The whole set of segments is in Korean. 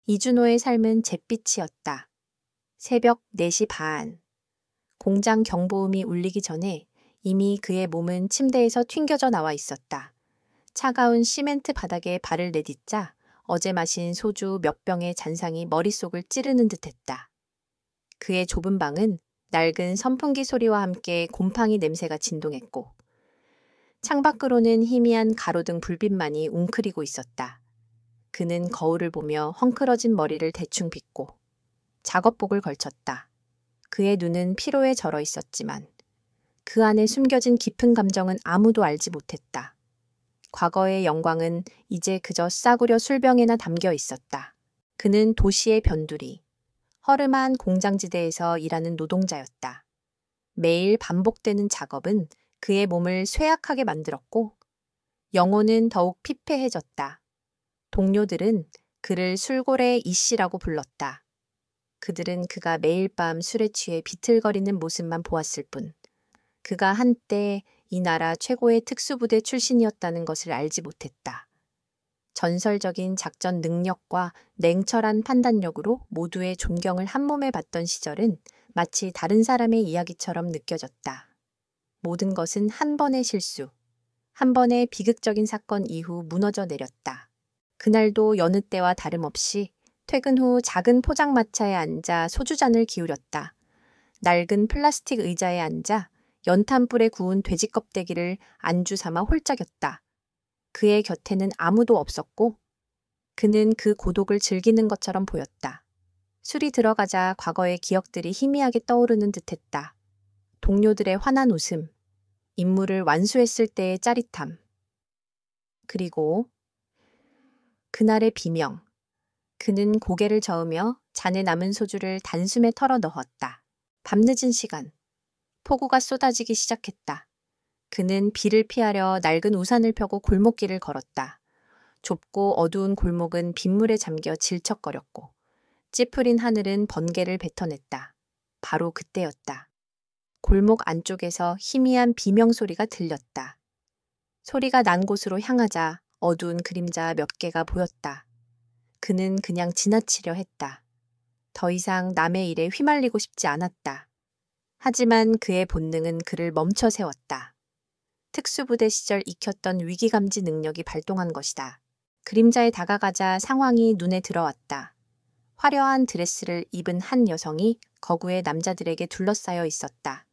이준호의 삶은 잿빛이었다. 새벽 4시 반. 공장 경보음이 울리기 전에 이미 그의 몸은 침대에서 튕겨져 나와 있었다. 차가운 시멘트 바닥에 발을 내딛자 어제 마신 소주 몇 병의 잔상이 머릿속을 찌르는 듯했다. 그의 좁은 방은 낡은 선풍기 소리와 함께 곰팡이 냄새가 진동했고 창밖으로는 희미한 가로등 불빛만이 웅크리고 있었다. 그는 거울을 보며 헝클어진 머리를 대충 빗고 작업복을 걸쳤다. 그의 눈은 피로에 절어 있었지만 그 안에 숨겨진 깊은 감정은 아무도 알지 못했다. 과거의 영광은 이제 그저 싸구려 술병에나 담겨 있었다. 그는 도시의 변두리, 허름한 공장지대에서 일하는 노동자였다. 매일 반복되는 작업은 그의 몸을 쇠약하게 만들었고 영혼은 더욱 피폐해졌다. 동료들은 그를 술고래 이씨라고 불렀다. 그들은 그가 매일 밤 술에 취해 비틀거리는 모습만 보았을 뿐 그가 한때 이 나라 최고의 특수부대 출신이었다는 것을 알지 못했다. 전설적인 작전 능력과 냉철한 판단력으로 모두의 존경을 한몸에 받던 시절은 마치 다른 사람의 이야기처럼 느껴졌다. 모든 것은 한 번의 실수, 한 번의 비극적인 사건 이후 무너져 내렸다. 그날도 여느 때와 다름없이 퇴근 후 작은 포장마차에 앉아 소주잔을 기울였다. 낡은 플라스틱 의자에 앉아 연탄불에 구운 돼지 껍데기를 안주 삼아 홀짝였다. 그의 곁에는 아무도 없었고 그는 그 고독을 즐기는 것처럼 보였다. 술이 들어가자 과거의 기억들이 희미하게 떠오르는 듯했다. 동료들의 환한 웃음, 임무를 완수했을 때의 짜릿함, 그리고 그날의 비명. 그는 고개를 저으며 잔에 남은 소주를 단숨에 털어 넣었다. 밤늦은 시간. 폭우가 쏟아지기 시작했다. 그는 비를 피하려 낡은 우산을 펴고 골목길을 걸었다. 좁고 어두운 골목은 빗물에 잠겨 질척거렸고 찌푸린 하늘은 번개를 뱉어냈다. 바로 그때였다. 골목 안쪽에서 희미한 비명 소리가 들렸다. 소리가 난 곳으로 향하자 어두운 그림자 몇 개가 보였다. 그는 그냥 지나치려 했다. 더 이상 남의 일에 휘말리고 싶지 않았다. 하지만 그의 본능은 그를 멈춰 세웠다. 특수부대 시절 익혔던 위기감지 능력이 발동한 것이다. 그림자에 다가가자 상황이 눈에 들어왔다. 화려한 드레스를 입은 한 여성이 거구의 남자들에게 둘러싸여 있었다.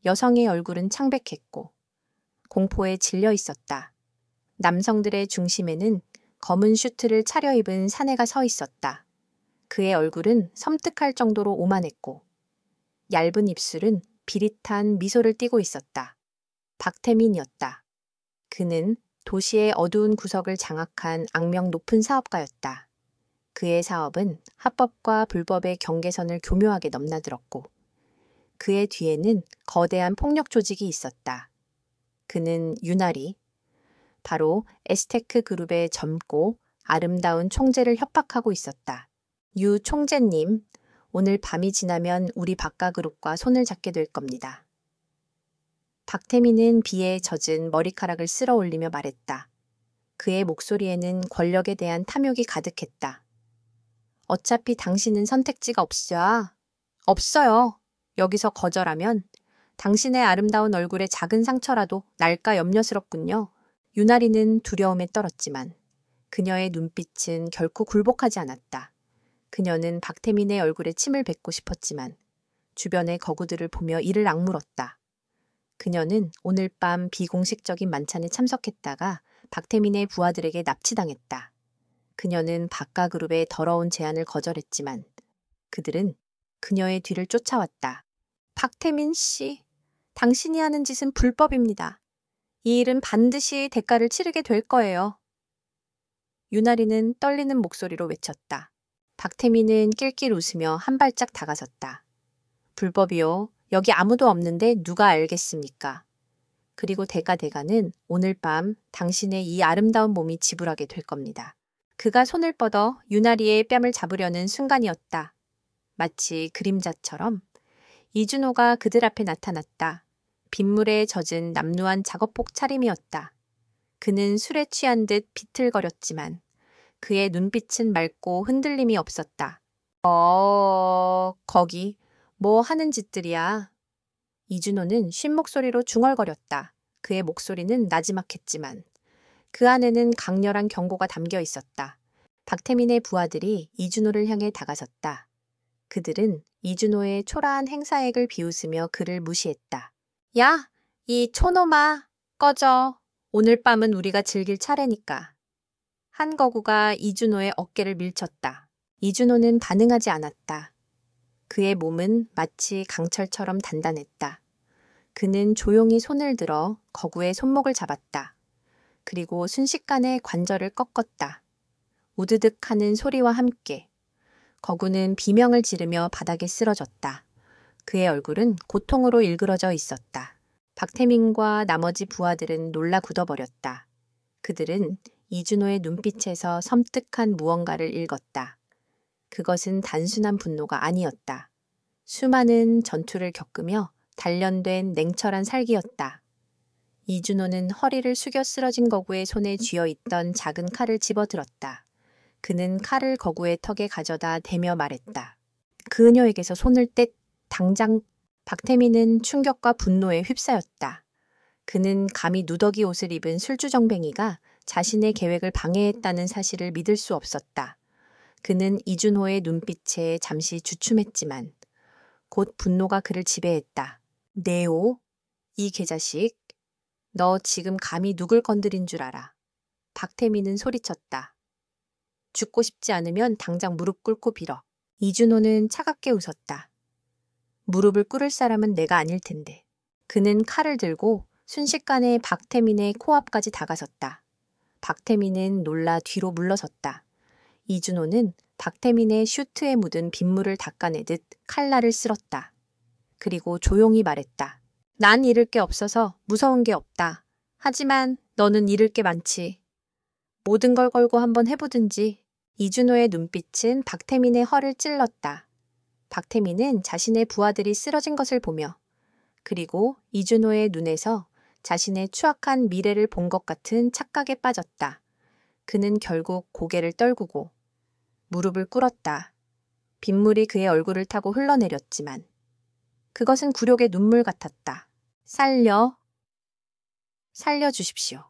여성의 얼굴은 창백했고 공포에 질려 있었다. 남성들의 중심에는 검은 슈트를 차려입은 사내가 서 있었다. 그의 얼굴은 섬뜩할 정도로 오만했고 얇은 입술은 비릿한 미소를 띠고 있었다. 박태민이었다. 그는 도시의 어두운 구석을 장악한 악명 높은 사업가였다. 그의 사업은 합법과 불법의 경계선을 교묘하게 넘나들었고 그의 뒤에는 거대한 폭력 조직이 있었다. 그는 유나리, 바로 에스테크 그룹의 젊고 아름다운 총재를 협박하고 있었다. 유 총재님, 오늘 밤이 지나면 우리 박가그룹과 손을 잡게 될 겁니다. 박태민은 비에 젖은 머리카락을 쓸어 올리며 말했다. 그의 목소리에는 권력에 대한 탐욕이 가득했다. 어차피 당신은 선택지가 없어요. 여기서 거절하면 당신의 아름다운 얼굴에 작은 상처라도 날까 염려스럽군요. 유나리는 두려움에 떨었지만 그녀의 눈빛은 결코 굴복하지 않았다. 그녀는 박태민의 얼굴에 침을 뱉고 싶었지만 주변의 거구들을 보며 이를 악물었다. 그녀는 오늘 밤 비공식적인 만찬에 참석했다가 박태민의 부하들에게 납치당했다. 그녀는 박가그룹의 더러운 제안을 거절했지만 그들은 그녀의 뒤를 쫓아왔다. 박태민 씨, 당신이 하는 짓은 불법입니다. 이 일은 반드시 대가를 치르게 될 거예요. 유나리는 떨리는 목소리로 외쳤다. 박태민은 낄낄 웃으며 한 발짝 다가섰다. 불법이요. 여기 아무도 없는데 누가 알겠습니까? 그리고 대가는 오늘 밤 당신의 이 아름다운 몸이 지불하게 될 겁니다. 그가 손을 뻗어 유나리의 뺨을 잡으려는 순간이었다. 마치 그림자처럼 이준호가 그들 앞에 나타났다. 빗물에 젖은 남루한 작업복 차림이었다. 그는 술에 취한 듯 비틀거렸지만 그의 눈빛은 맑고 흔들림이 없었다. 거기 뭐 하는 짓들이야? 이준호는 쉰 목소리로 중얼거렸다. 그의 목소리는 나지막했지만 그 안에는 강렬한 경고가 담겨 있었다. 박태민의 부하들이 이준호를 향해 다가섰다. 그들은 이준호의 초라한 행사액을 비웃으며 그를 무시했다. 야, 이 촌놈아, 꺼져. 오늘 밤은 우리가 즐길 차례니까. 한 거구가 이준호의 어깨를 밀쳤다. 이준호는 반응하지 않았다. 그의 몸은 마치 강철처럼 단단했다. 그는 조용히 손을 들어 거구의 손목을 잡았다. 그리고 순식간에 관절을 꺾었다. 우드득 하는 소리와 함께 거구는 비명을 지르며 바닥에 쓰러졌다. 그의 얼굴은 고통으로 일그러져 있었다. 박태민과 나머지 부하들은 놀라 굳어버렸다. 그들은 이준호의 눈빛에서 섬뜩한 무언가를 읽었다. 그것은 단순한 분노가 아니었다. 수많은 전투를 겪으며 단련된 냉철한 살기였다. 이준호는 허리를 숙여 쓰러진 거구의 손에 쥐어있던 작은 칼을 집어들었다. 그는 칼을 거구의 턱에 가져다 대며 말했다. 그녀에게서 손을 당장. 박태민은 충격과 분노에 휩싸였다. 그는 감히 누더기 옷을 입은 술주정뱅이가 자신의 계획을 방해했다는 사실을 믿을 수 없었다. 그는 이준호의 눈빛에 잠시 주춤했지만 곧 분노가 그를 지배했다. 네오, 이 개자식, 너 지금 감히 누굴 건드린 줄 알아. 박태민은 소리쳤다. 죽고 싶지 않으면 당장 무릎 꿇고 빌어. 이준호는 차갑게 웃었다. 무릎을 꿇을 사람은 내가 아닐 텐데. 그는 칼을 들고 순식간에 박태민의 코앞까지 다가섰다. 박태민은 놀라 뒤로 물러섰다. 이준호는 박태민의 슈트에 묻은 빗물을 닦아내듯 칼날을 쓸었다. 그리고 조용히 말했다. 난 잃을 게 없어서 무서운 게 없다. 하지만 너는 잃을 게 많지. 모든 걸 걸고 한번 해보든지. 이준호의 눈빛은 박태민의 허를 찔렀다. 박태민은 자신의 부하들이 쓰러진 것을 보며 그리고 이준호의 눈에서 자신의 추악한 미래를 본 것 같은 착각에 빠졌다. 그는 결국 고개를 떨구고 무릎을 꿇었다. 빗물이 그의 얼굴을 타고 흘러내렸지만 그것은 굴욕의 눈물 같았다. 살려주십시오.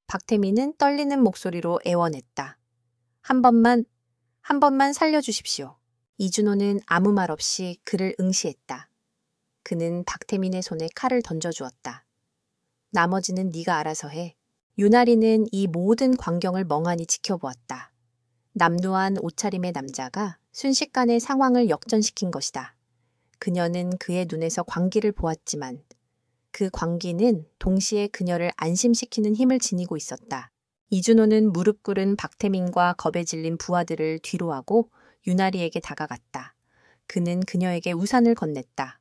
박태민은 떨리는 목소리로 애원했다. 한 번만 살려주십시오. 이준호는 아무 말 없이 그를 응시했다. 그는 박태민의 손에 칼을 던져주었다. 나머지는 네가 알아서 해. 유나리는 이 모든 광경을 멍하니 지켜보았다. 남루한 옷차림의 남자가 순식간에 상황을 역전시킨 것이다. 그녀는 그의 눈에서 광기를 보았지만 그 광기는 동시에 그녀를 안심시키는 힘을 지니고 있었다. 이준호는 무릎 꿇은 박태민과 겁에 질린 부하들을 뒤로하고 유나리에게 다가갔다. 그는 그녀에게 우산을 건넸다.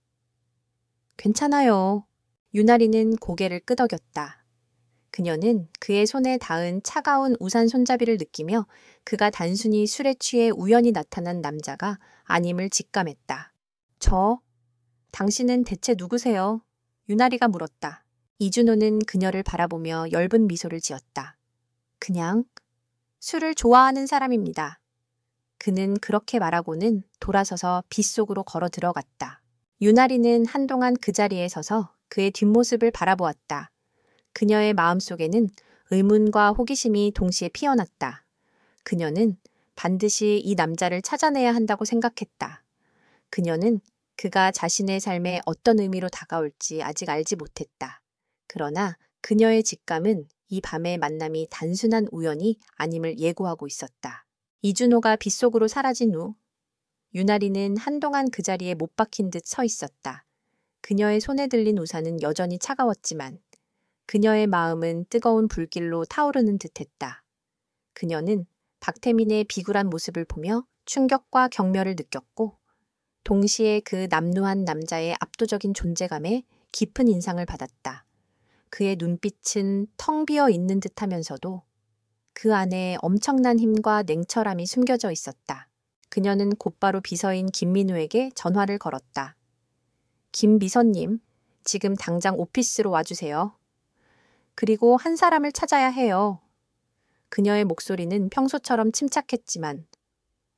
괜찮아요. 유나리는 고개를 끄덕였다. 그녀는 그의 손에 닿은 차가운 우산 손잡이를 느끼며 그가 단순히 술에 취해 우연히 나타난 남자가 아님을 직감했다. 당신은 대체 누구세요? 유나리가 물었다. 이준호는 그녀를 바라보며 엷은 미소를 지었다. 그냥 술을 좋아하는 사람입니다. 그는 그렇게 말하고는 돌아서서 빗속으로 걸어 들어갔다. 유나리는 한동안 그 자리에 서서 그의 뒷모습을 바라보았다. 그녀의 마음속에는 의문과 호기심이 동시에 피어났다. 그녀는 반드시 이 남자를 찾아내야 한다고 생각했다. 그녀는 그가 자신의 삶에 어떤 의미로 다가올지 아직 알지 못했다. 그러나 그녀의 직감은 이 밤의 만남이 단순한 우연이 아님을 예고하고 있었다. 이준호가 빗속으로 사라진 후 유나리는 한동안 그 자리에 못 박힌 듯 서 있었다. 그녀의 손에 들린 우산은 여전히 차가웠지만 그녀의 마음은 뜨거운 불길로 타오르는 듯했다. 그녀는 박태민의 비굴한 모습을 보며 충격과 경멸을 느꼈고 동시에 그 남루한 남자의 압도적인 존재감에 깊은 인상을 받았다. 그의 눈빛은 텅 비어 있는 듯하면서도 그 안에 엄청난 힘과 냉철함이 숨겨져 있었다. 그녀는 곧바로 비서인 김민우에게 전화를 걸었다. 김 비서님, 지금 당장 오피스로 와주세요. 그리고 한 사람을 찾아야 해요. 그녀의 목소리는 평소처럼 침착했지만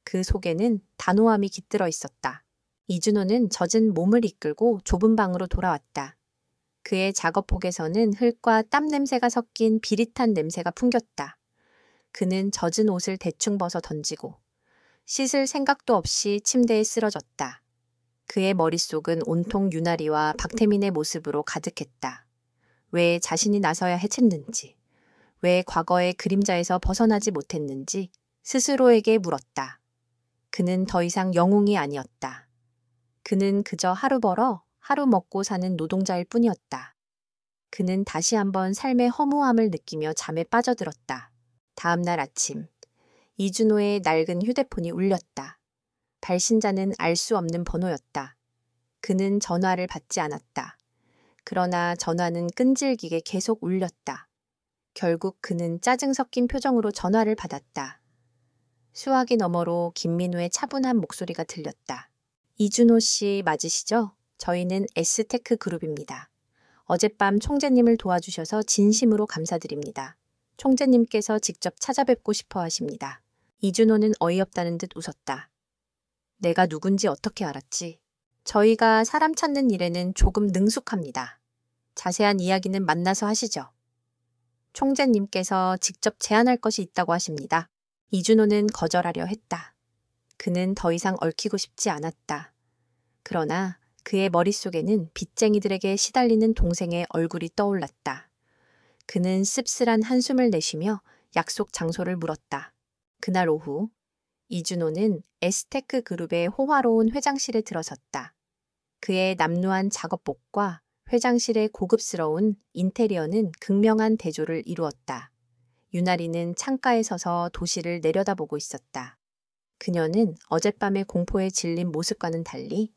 그 속에는 단호함이 깃들어 있었다. 이준호는 젖은 몸을 이끌고 좁은 방으로 돌아왔다. 그의 작업복에서는 흙과 땀 냄새가 섞인 비릿한 냄새가 풍겼다. 그는 젖은 옷을 대충 벗어 던지고 씻을 생각도 없이 침대에 쓰러졌다. 그의 머릿속은 온통 유나리와 박태민의 모습으로 가득했다. 왜 자신이 나서야 해쳤는지, 왜 과거의 그림자에서 벗어나지 못했는지 스스로에게 물었다. 그는 더 이상 영웅이 아니었다. 그는 그저 하루 벌어 하루 먹고 사는 노동자일 뿐이었다. 그는 다시 한번 삶의 허무함을 느끼며 잠에 빠져들었다. 다음 날 아침, 이준호의 낡은 휴대폰이 울렸다. 발신자는 알 수 없는 번호였다. 그는 전화를 받지 않았다. 그러나 전화는 끈질기게 계속 울렸다. 결국 그는 짜증 섞인 표정으로 전화를 받았다. 수화기 너머로 김민우의 차분한 목소리가 들렸다. 이준호 씨 맞으시죠? 저희는 S테크 그룹입니다. 어젯밤 총재님을 도와주셔서 진심으로 감사드립니다. 총재님께서 직접 찾아뵙고 싶어 하십니다. 이준호는 어이없다는 듯 웃었다. 내가 누군지 어떻게 알았지? 저희가 사람 찾는 일에는 조금 능숙합니다. 자세한 이야기는 만나서 하시죠. 총재님께서 직접 제안할 것이 있다고 하십니다. 이준호는 거절하려 했다. 그는 더 이상 얽히고 싶지 않았다. 그러나 그의 머릿속에는 빚쟁이들에게 시달리는 동생의 얼굴이 떠올랐다. 그는 씁쓸한 한숨을 내쉬며 약속 장소를 물었다. 그날 오후 이준호는 S테크 그룹의 호화로운 회장실에 들어섰다. 그의 남루한 작업복과 회장실의 고급스러운 인테리어는 극명한 대조를 이루었다. 유나리는 창가에 서서 도시를 내려다보고 있었다. 그녀는 어젯밤의 공포에 질린 모습과는 달리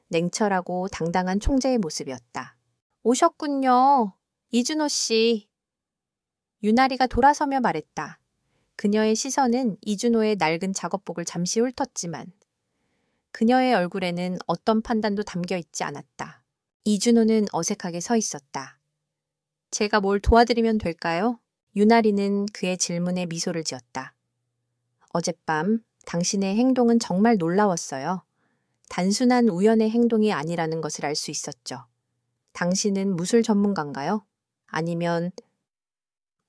냉철하고 당당한 총재의 모습이었다. 오셨군요. 이준호 씨. 유나리가 돌아서며 말했다. 그녀의 시선은 이준호의 낡은 작업복을 잠시 훑었지만 그녀의 얼굴에는 어떤 판단도 담겨 있지 않았다. 이준호는 어색하게 서 있었다. 제가 뭘 도와드리면 될까요? 유나리는 그의 질문에 미소를 지었다. 어젯밤 당신의 행동은 정말 놀라웠어요. 단순한 우연의 행동이 아니라는 것을 알 수 있었죠. 당신은 무술 전문가인가요? 아니면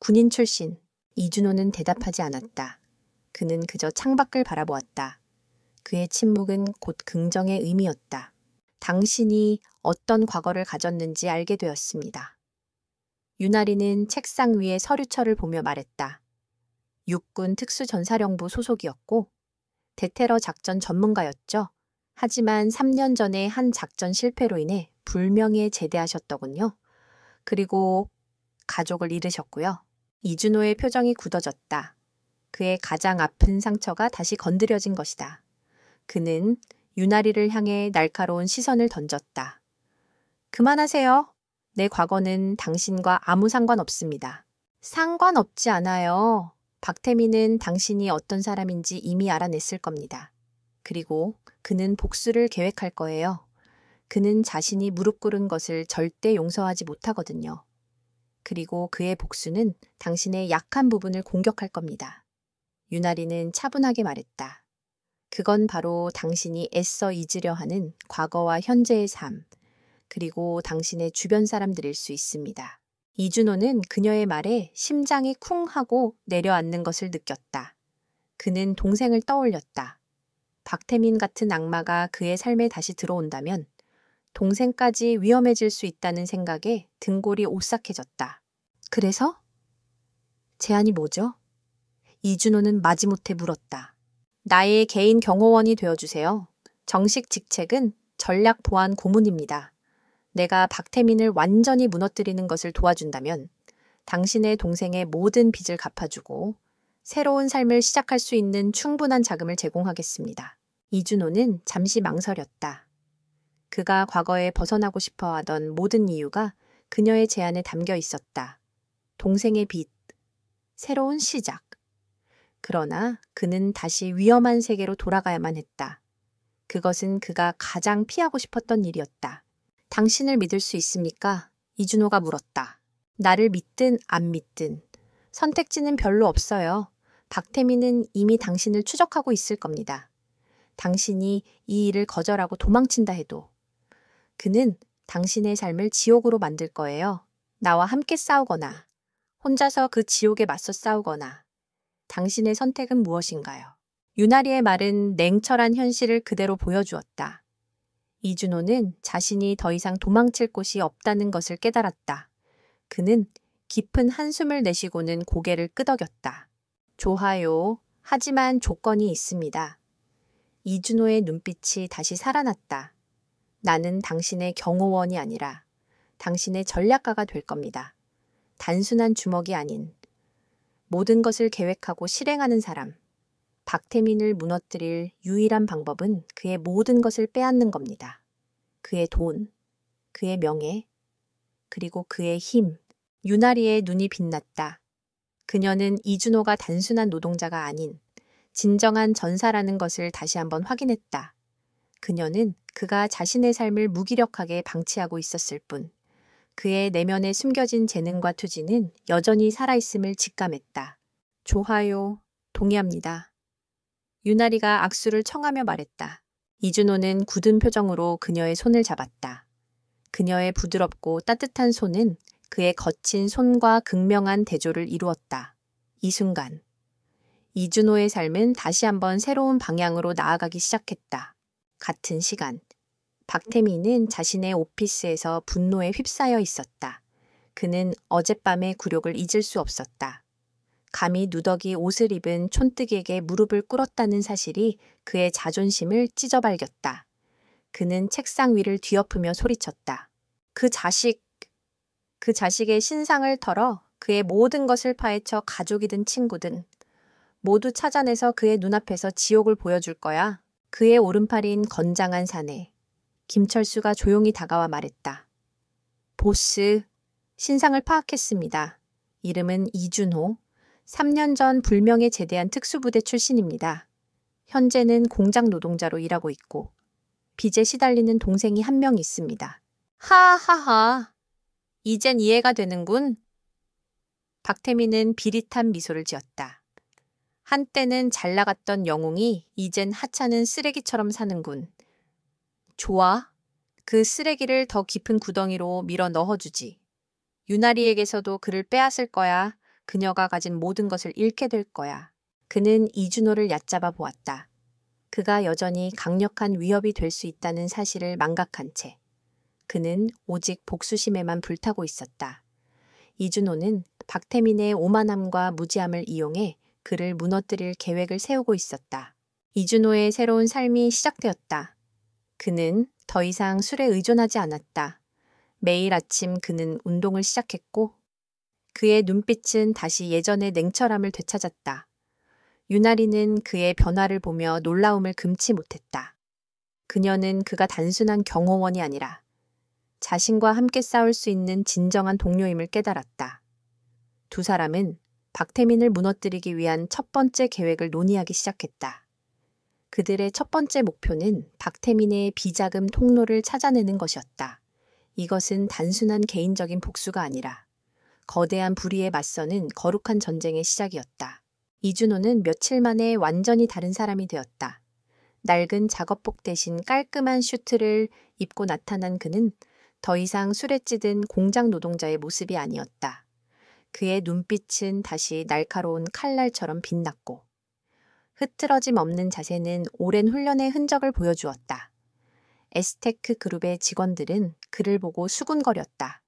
군인 출신? 이준호는 대답하지 않았다. 그는 그저 창밖을 바라보았다. 그의 침묵은 곧 긍정의 의미였다. 당신이 어떤 과거를 가졌는지 알게 되었습니다. 유나리는 책상 위에 서류철을 보며 말했다. 육군 특수전사령부 소속이었고 대테러 작전 전문가였죠. 하지만 3년 전에 한 작전 실패로 인해 불명예에 제대하셨더군요. 그리고 가족을 잃으셨고요. 이준호의 표정이 굳어졌다. 그의 가장 아픈 상처가 다시 건드려진 것이다. 그는 유나리를 향해 날카로운 시선을 던졌다. 그만하세요. 내 과거는 당신과 아무 상관없습니다. 상관없지 않아요. 박태민은 당신이 어떤 사람인지 이미 알아냈을 겁니다. 그리고 그는 복수를 계획할 거예요. 그는 자신이 무릎 꿇은 것을 절대 용서하지 못하거든요. 그리고 그의 복수는 당신의 약한 부분을 공격할 겁니다. 유나리는 차분하게 말했다. 그건 바로 당신이 애써 잊으려 하는 과거와 현재의 삶, 그리고 당신의 주변 사람들일 수 있습니다. 이준호는 그녀의 말에 심장이 쿵 하고 내려앉는 것을 느꼈다. 그는 동생을 떠올렸다. 박태민 같은 악마가 그의 삶에 다시 들어온다면 동생까지 위험해질 수 있다는 생각에 등골이 오싹해졌다. 그래서? 제안이 뭐죠? 이준호는 마지못해 물었다. 나의 개인 경호원이 되어주세요. 정식 직책은 전략보안 고문입니다. 내가 박태민을 완전히 무너뜨리는 것을 도와준다면 당신의 동생의 모든 빚을 갚아주고 새로운 삶을 시작할 수 있는 충분한 자금을 제공하겠습니다. 이준호는 잠시 망설였다. 그가 과거에 벗어나고 싶어 하던 모든 이유가 그녀의 제안에 담겨 있었다. 동생의 빚, 새로운 시작. 그러나 그는 다시 위험한 세계로 돌아가야만 했다. 그것은 그가 가장 피하고 싶었던 일이었다. 당신을 믿을 수 있습니까? 이준호가 물었다. 나를 믿든 안 믿든 선택지는 별로 없어요. 박태민은 이미 당신을 추적하고 있을 겁니다. 당신이 이 일을 거절하고 도망친다 해도 그는 당신의 삶을 지옥으로 만들 거예요. 나와 함께 싸우거나 혼자서 그 지옥에 맞서 싸우거나 당신의 선택은 무엇인가요? 유나리의 말은 냉철한 현실을 그대로 보여주었다. 이준호는 자신이 더 이상 도망칠 곳이 없다는 것을 깨달았다. 그는 깊은 한숨을 내쉬고는 고개를 끄덕였다. 좋아요. 하지만 조건이 있습니다. 이준호의 눈빛이 다시 살아났다. 나는 당신의 경호원이 아니라 당신의 전략가가 될 겁니다. 단순한 주먹이 아닌 모든 것을 계획하고 실행하는 사람. 박태민을 무너뜨릴 유일한 방법은 그의 모든 것을 빼앗는 겁니다. 그의 돈, 그의 명예, 그리고 그의 힘. 유나리의 눈이 빛났다. 그녀는 이준호가 단순한 노동자가 아닌 진정한 전사라는 것을 다시 한번 확인했다. 그녀는 그가 자신의 삶을 무기력하게 방치하고 있었을 뿐 그의 내면에 숨겨진 재능과 투지는 여전히 살아있음을 직감했다. 좋아요. 동의합니다. 유나리가 악수를 청하며 말했다. 이준호는 굳은 표정으로 그녀의 손을 잡았다. 그녀의 부드럽고 따뜻한 손은 그의 거친 손과 극명한 대조를 이루었다. 이 순간 이준호의 삶은 다시 한번 새로운 방향으로 나아가기 시작했다. 같은 시간 박태민은 자신의 오피스에서 분노에 휩싸여 있었다. 그는 어젯밤의 굴욕을 잊을 수 없었다. 감히 누더기 옷을 입은 촌뜨기에게 무릎을 꿇었다는 사실이 그의 자존심을 찢어발겼다. 그는 책상 위를 뒤엎으며 소리쳤다. 그 자식의 신상을 털어 그의 모든 것을 파헤쳐 가족이든 친구든 모두 찾아내서 그의 눈앞에서 지옥을 보여줄 거야. 그의 오른팔인 건장한 사내. 김철수가 조용히 다가와 말했다. 보스, 신상을 파악했습니다. 이름은 이준호. 3년 전 불명예 제대한 특수부대 출신입니다. 현재는 공장 노동자로 일하고 있고 빚에 시달리는 동생이 한 명 있습니다. 하하하. 이젠 이해가 되는군. 박태민은 비릿한 미소를 지었다. 한때는 잘 나갔던 영웅이 이젠 하찮은 쓰레기처럼 사는군. 좋아. 그 쓰레기를 더 깊은 구덩이로 밀어 넣어주지. 유나리에게서도 그를 빼앗을 거야. 그녀가 가진 모든 것을 잃게 될 거야. 그는 이준호를 얕잡아 보았다. 그가 여전히 강력한 위협이 될 수 있다는 사실을 망각한 채. 그는 오직 복수심에만 불타고 있었다. 이준호는 박태민의 오만함과 무지함을 이용해 그를 무너뜨릴 계획을 세우고 있었다. 이준호의 새로운 삶이 시작되었다. 그는 더 이상 술에 의존하지 않았다. 매일 아침 그는 운동을 시작했고 그의 눈빛은 다시 예전의 냉철함을 되찾았다. 유나리는 그의 변화를 보며 놀라움을 금치 못했다. 그녀는 그가 단순한 경호원이 아니라 자신과 함께 싸울 수 있는 진정한 동료임을 깨달았다. 두 사람은 박태민을 무너뜨리기 위한 첫 번째 계획을 논의하기 시작했다. 그들의 첫 번째 목표는 박태민의 비자금 통로를 찾아내는 것이었다. 이것은 단순한 개인적인 복수가 아니라 거대한 불의에 맞서는 거룩한 전쟁의 시작이었다. 이준호는 며칠 만에 완전히 다른 사람이 되었다. 낡은 작업복 대신 깔끔한 슈트를 입고 나타난 그는 더 이상 술에 찌든 공장 노동자의 모습이 아니었다. 그의 눈빛은 다시 날카로운 칼날처럼 빛났고 흐트러짐 없는 자세는 오랜 훈련의 흔적을 보여주었다. 에스테크 그룹의 직원들은 그를 보고 수군거렸다.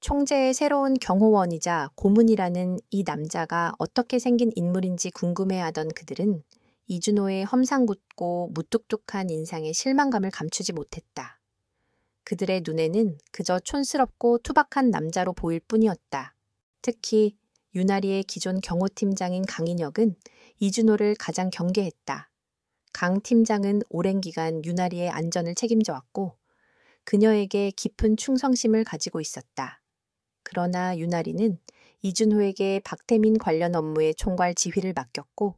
총재의 새로운 경호원이자 고문이라는 이 남자가 어떻게 생긴 인물인지 궁금해하던 그들은 이준호의 험상궂고 무뚝뚝한 인상에 실망감을 감추지 못했다. 그들의 눈에는 그저 촌스럽고 투박한 남자로 보일 뿐이었다. 특히 유나리의 기존 경호팀장인 강인혁은 이준호를 가장 경계했다. 강 팀장은 오랜 기간 유나리의 안전을 책임져 왔고 그녀에게 깊은 충성심을 가지고 있었다. 그러나 유나리는 이준호에게 박태민 관련 업무의 총괄 지휘를 맡겼고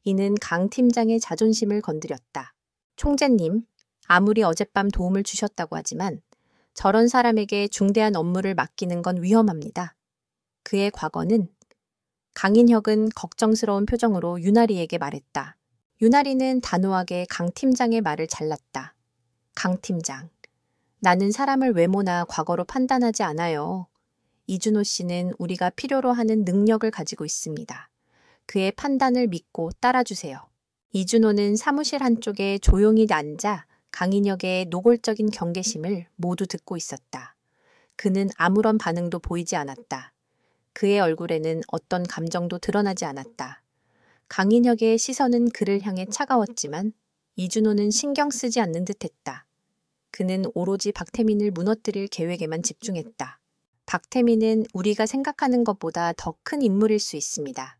이는 강 팀장의 자존심을 건드렸다. 총재님, 아무리 어젯밤 도움을 주셨다고 하지만 저런 사람에게 중대한 업무를 맡기는 건 위험합니다. 그의 과거는 강인혁은 걱정스러운 표정으로 유나리에게 말했다. 유나리는 단호하게 강 팀장의 말을 잘랐다. 강 팀장, 나는 사람을 외모나 과거로 판단하지 않아요. 이준호 씨는 우리가 필요로 하는 능력을 가지고 있습니다. 그의 판단을 믿고 따라주세요. 이준호는 사무실 한쪽에 조용히 앉아 강인혁의 노골적인 경계심을 모두 듣고 있었다. 그는 아무런 반응도 보이지 않았다. 그의 얼굴에는 어떤 감정도 드러나지 않았다. 강인혁의 시선은 그를 향해 차가웠지만 이준호는 신경 쓰지 않는 듯했다. 그는 오로지 박태민을 무너뜨릴 계획에만 집중했다. 박태민은 우리가 생각하는 것보다 더 큰 인물일 수 있습니다.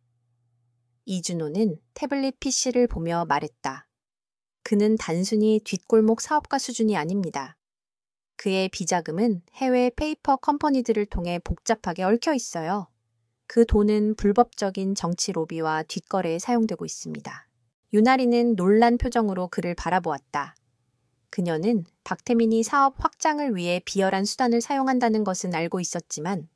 이준호는 태블릿 PC를 보며 말했다. 그는 단순히 뒷골목 사업가 수준이 아닙니다. 그의 비자금은 해외 페이퍼 컴퍼니들을 통해 복잡하게 얽혀 있어요. 그 돈은 불법적인 정치 로비와 뒷거래에 사용되고 있습니다. 유나리는 놀란 표정으로 그를 바라보았다. 그녀는 박태민이 사업 확장을 위해 비열한 수단을 사용한다는 것은 알고 있었지만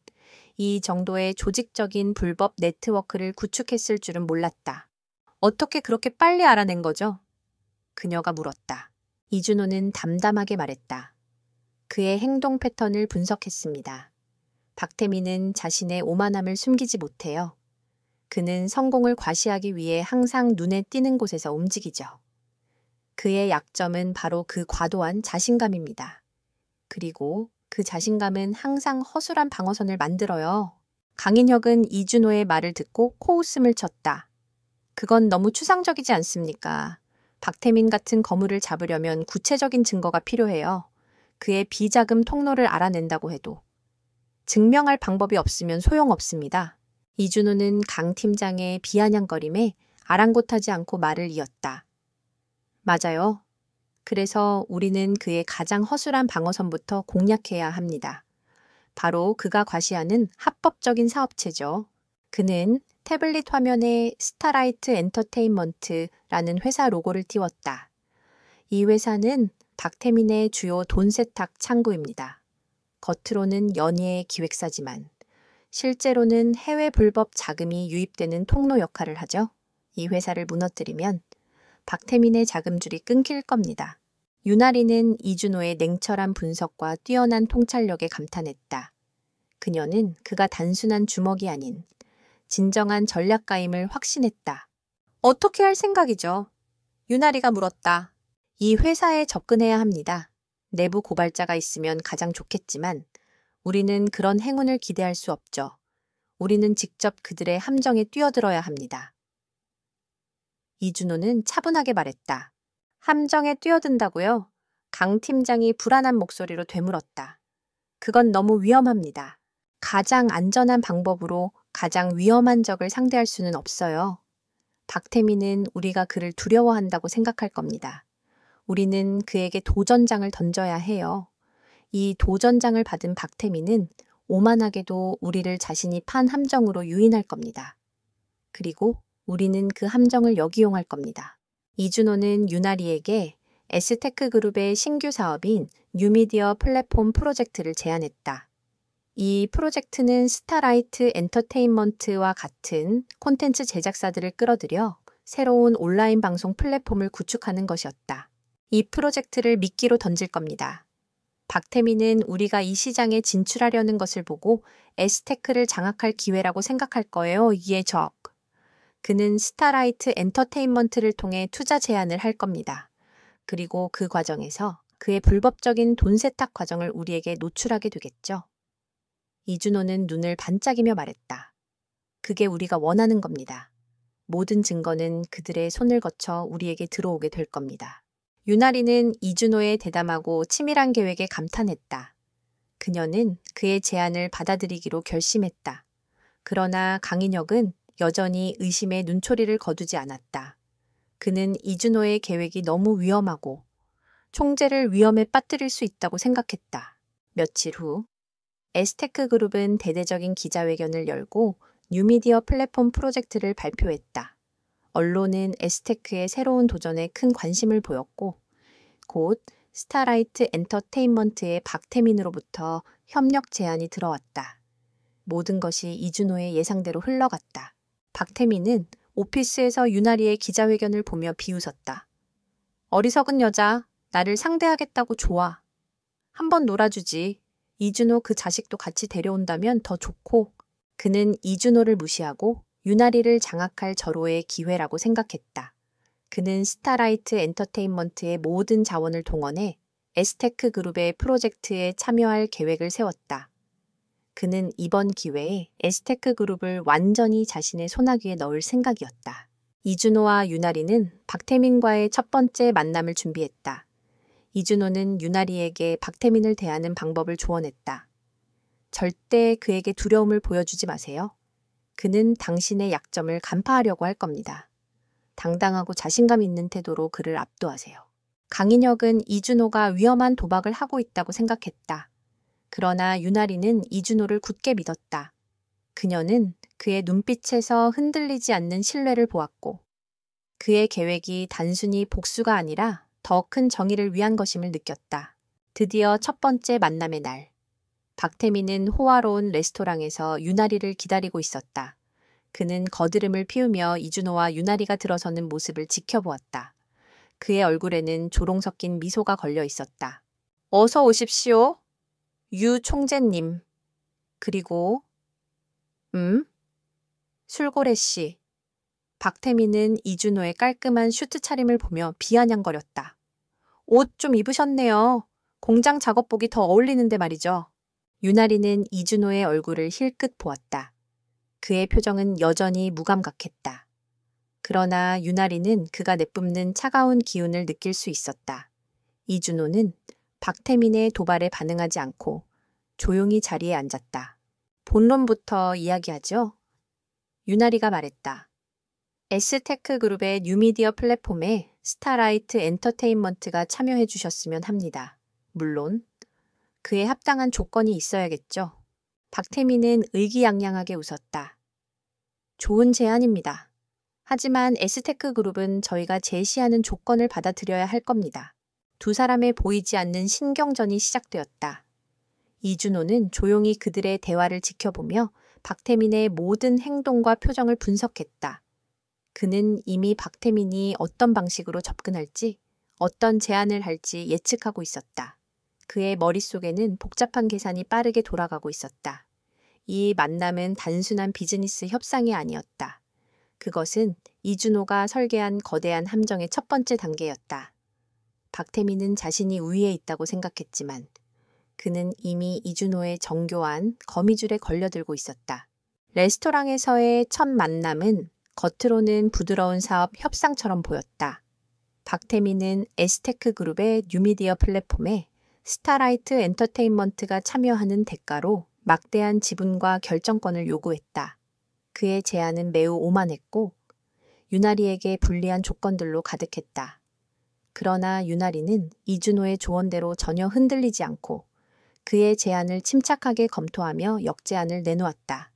이 정도의 조직적인 불법 네트워크를 구축했을 줄은 몰랐다. 어떻게 그렇게 빨리 알아낸 거죠? 그녀가 물었다. 이준호는 담담하게 말했다. 그의 행동 패턴을 분석했습니다. 박태민은 자신의 오만함을 숨기지 못해요. 그는 성공을 과시하기 위해 항상 눈에 띄는 곳에서 움직이죠. 그의 약점은 바로 그 과도한 자신감입니다. 그리고 그 자신감은 항상 허술한 방어선을 만들어요. 강인혁은 이준호의 말을 듣고 코웃음을 쳤다. 그건 너무 추상적이지 않습니까? 박태민 같은 거물을 잡으려면 구체적인 증거가 필요해요. 그의 비자금 통로를 알아낸다고 해도 증명할 방법이 없으면 소용없습니다. 이준호는 강 팀장의 비아냥거림에 아랑곳하지 않고 말을 이었다. 맞아요. 그래서 우리는 그의 가장 허술한 방어선부터 공략해야 합니다. 바로 그가 과시하는 합법적인 사업체죠. 그는 태블릿 화면에 스타라이트 엔터테인먼트라는 회사 로고를 띄웠다. 이 회사는 박태민의 주요 돈 세탁 창구입니다. 겉으로는 연예의 기획사지만 실제로는 해외 불법 자금이 유입되는 통로 역할을 하죠. 이 회사를 무너뜨리면 박태민의 자금줄이 끊길 겁니다. 유나리는 이준호의 냉철한 분석과 뛰어난 통찰력에 감탄했다. 그녀는 그가 단순한 주먹이 아닌 진정한 전략가임을 확신했다. 어떻게 할 생각이죠? 유나리가 물었다. 이 회사에 접근해야 합니다. 내부 고발자가 있으면 가장 좋겠지만 우리는 그런 행운을 기대할 수 없죠. 우리는 직접 그들의 함정에 뛰어들어야 합니다. 이준호는 차분하게 말했다. 함정에 뛰어든다고요? 강 팀장이 불안한 목소리로 되물었다. 그건 너무 위험합니다. 가장 안전한 방법으로 가장 위험한 적을 상대할 수는 없어요. 박태민은 우리가 그를 두려워한다고 생각할 겁니다. 우리는 그에게 도전장을 던져야 해요. 이 도전장을 받은 박태민은 오만하게도 우리를 자신이 판 함정으로 유인할 겁니다. 그리고 우리는 그 함정을 역이용할 겁니다. 이준호는 유나리에게 S테크 그룹의 신규 사업인 뉴미디어 플랫폼 프로젝트를 제안했다. 이 프로젝트는 스타라이트 엔터테인먼트와 같은 콘텐츠 제작사들을 끌어들여 새로운 온라인 방송 플랫폼을 구축하는 것이었다. 이 프로젝트를 미끼로 던질 겁니다. 박태민은 우리가 이 시장에 진출하려는 것을 보고 S테크를 장악할 기회라고 생각할 거예요. 이에 그는 스타라이트 엔터테인먼트를 통해 투자 제안을 할 겁니다. 그리고 그 과정에서 그의 불법적인 돈 세탁 과정을 우리에게 노출하게 되겠죠. 이준호는 눈을 반짝이며 말했다. 그게 우리가 원하는 겁니다. 모든 증거는 그들의 손을 거쳐 우리에게 들어오게 될 겁니다. 유나리는 이준호의 대담하고 치밀한 계획에 감탄했다. 그녀는 그의 제안을 받아들이기로 결심했다. 그러나 강인혁은 여전히 의심의 눈초리를 거두지 않았다. 그는 이준호의 계획이 너무 위험하고 총재를 위험에 빠뜨릴 수 있다고 생각했다. 며칠 후 S테크 그룹은 대대적인 기자회견을 열고 뉴미디어 플랫폼 프로젝트를 발표했다. 언론은 S테크의 새로운 도전에 큰 관심을 보였고 곧 스타라이트 엔터테인먼트의 박태민으로부터 협력 제안이 들어왔다. 모든 것이 이준호의 예상대로 흘러갔다. 박태민은 오피스에서 유나리의 기자회견을 보며 비웃었다. 어리석은 여자, 나를 상대하겠다고 좋아. 한번 놀아주지. 이준호 그 자식도 같이 데려온다면 더 좋고. 그는 이준호를 무시하고 유나리를 장악할 절호의 기회라고 생각했다. 그는 스타라이트 엔터테인먼트의 모든 자원을 동원해 에스테크 그룹의 프로젝트에 참여할 계획을 세웠다. 그는 이번 기회에 에스테크 그룹을 완전히 자신의 손아귀에 넣을 생각이었다. 이준호와 유나리는 박태민과의 첫 번째 만남을 준비했다. 이준호는 유나리에게 박태민을 대하는 방법을 조언했다. 절대 그에게 두려움을 보여주지 마세요. 그는 당신의 약점을 간파하려고 할 겁니다. 당당하고 자신감 있는 태도로 그를 압도하세요. 강인혁은 이준호가 위험한 도박을 하고 있다고 생각했다. 그러나 유나리는 이준호를 굳게 믿었다. 그녀는 그의 눈빛에서 흔들리지 않는 신뢰를 보았고 그의 계획이 단순히 복수가 아니라 더 큰 정의를 위한 것임을 느꼈다. 드디어 첫 번째 만남의 날. 박태민은 호화로운 레스토랑에서 유나리를 기다리고 있었다. 그는 거드름을 피우며 이준호와 유나리가 들어서는 모습을 지켜보았다. 그의 얼굴에는 조롱 섞인 미소가 걸려 있었다. 어서 오십시오. 유 총재님. 그리고 술고래 씨. 박태민은 이준호의 깔끔한 슈트 차림을 보며 비아냥거렸다. 옷 좀 입으셨네요. 공장 작업복이 더 어울리는데 말이죠. 유나리는 이준호의 얼굴을 힐끗 보았다. 그의 표정은 여전히 무감각했다. 그러나 유나리는 그가 내뿜는 차가운 기운을 느낄 수 있었다. 이준호는 박태민의 도발에 반응하지 않고 조용히 자리에 앉았다. 본론부터 이야기하죠. 유나리가 말했다. 에스테크 그룹의 뉴미디어 플랫폼에 스타라이트 엔터테인먼트가 참여해 주셨으면 합니다. 물론 그에 합당한 조건이 있어야겠죠. 박태민은 의기양양하게 웃었다. 좋은 제안입니다. 하지만 에스테크 그룹은 저희가 제시하는 조건을 받아들여야 할 겁니다. 두 사람의 보이지 않는 신경전이 시작되었다. 이준호는 조용히 그들의 대화를 지켜보며 박태민의 모든 행동과 표정을 분석했다. 그는 이미 박태민이 어떤 방식으로 접근할지, 어떤 제안을 할지 예측하고 있었다. 그의 머릿속에는 복잡한 계산이 빠르게 돌아가고 있었다. 이 만남은 단순한 비즈니스 협상이 아니었다. 그것은 이준호가 설계한 거대한 함정의 첫 번째 단계였다. 박태민은 자신이 우위에 있다고 생각했지만 그는 이미 이준호의 정교한 거미줄에 걸려들고 있었다. 레스토랑에서의 첫 만남은 겉으로는 부드러운 사업 협상처럼 보였다. 박태민은 에스테크 그룹의 뉴미디어 플랫폼에 스타라이트 엔터테인먼트가 참여하는 대가로 막대한 지분과 결정권을 요구했다. 그의 제안은 매우 오만했고 유나리에게 불리한 조건들로 가득했다. 그러나 유나리는 이준호의 조언대로 전혀 흔들리지 않고 그의 제안을 침착하게 검토하며 역제안을 내놓았다.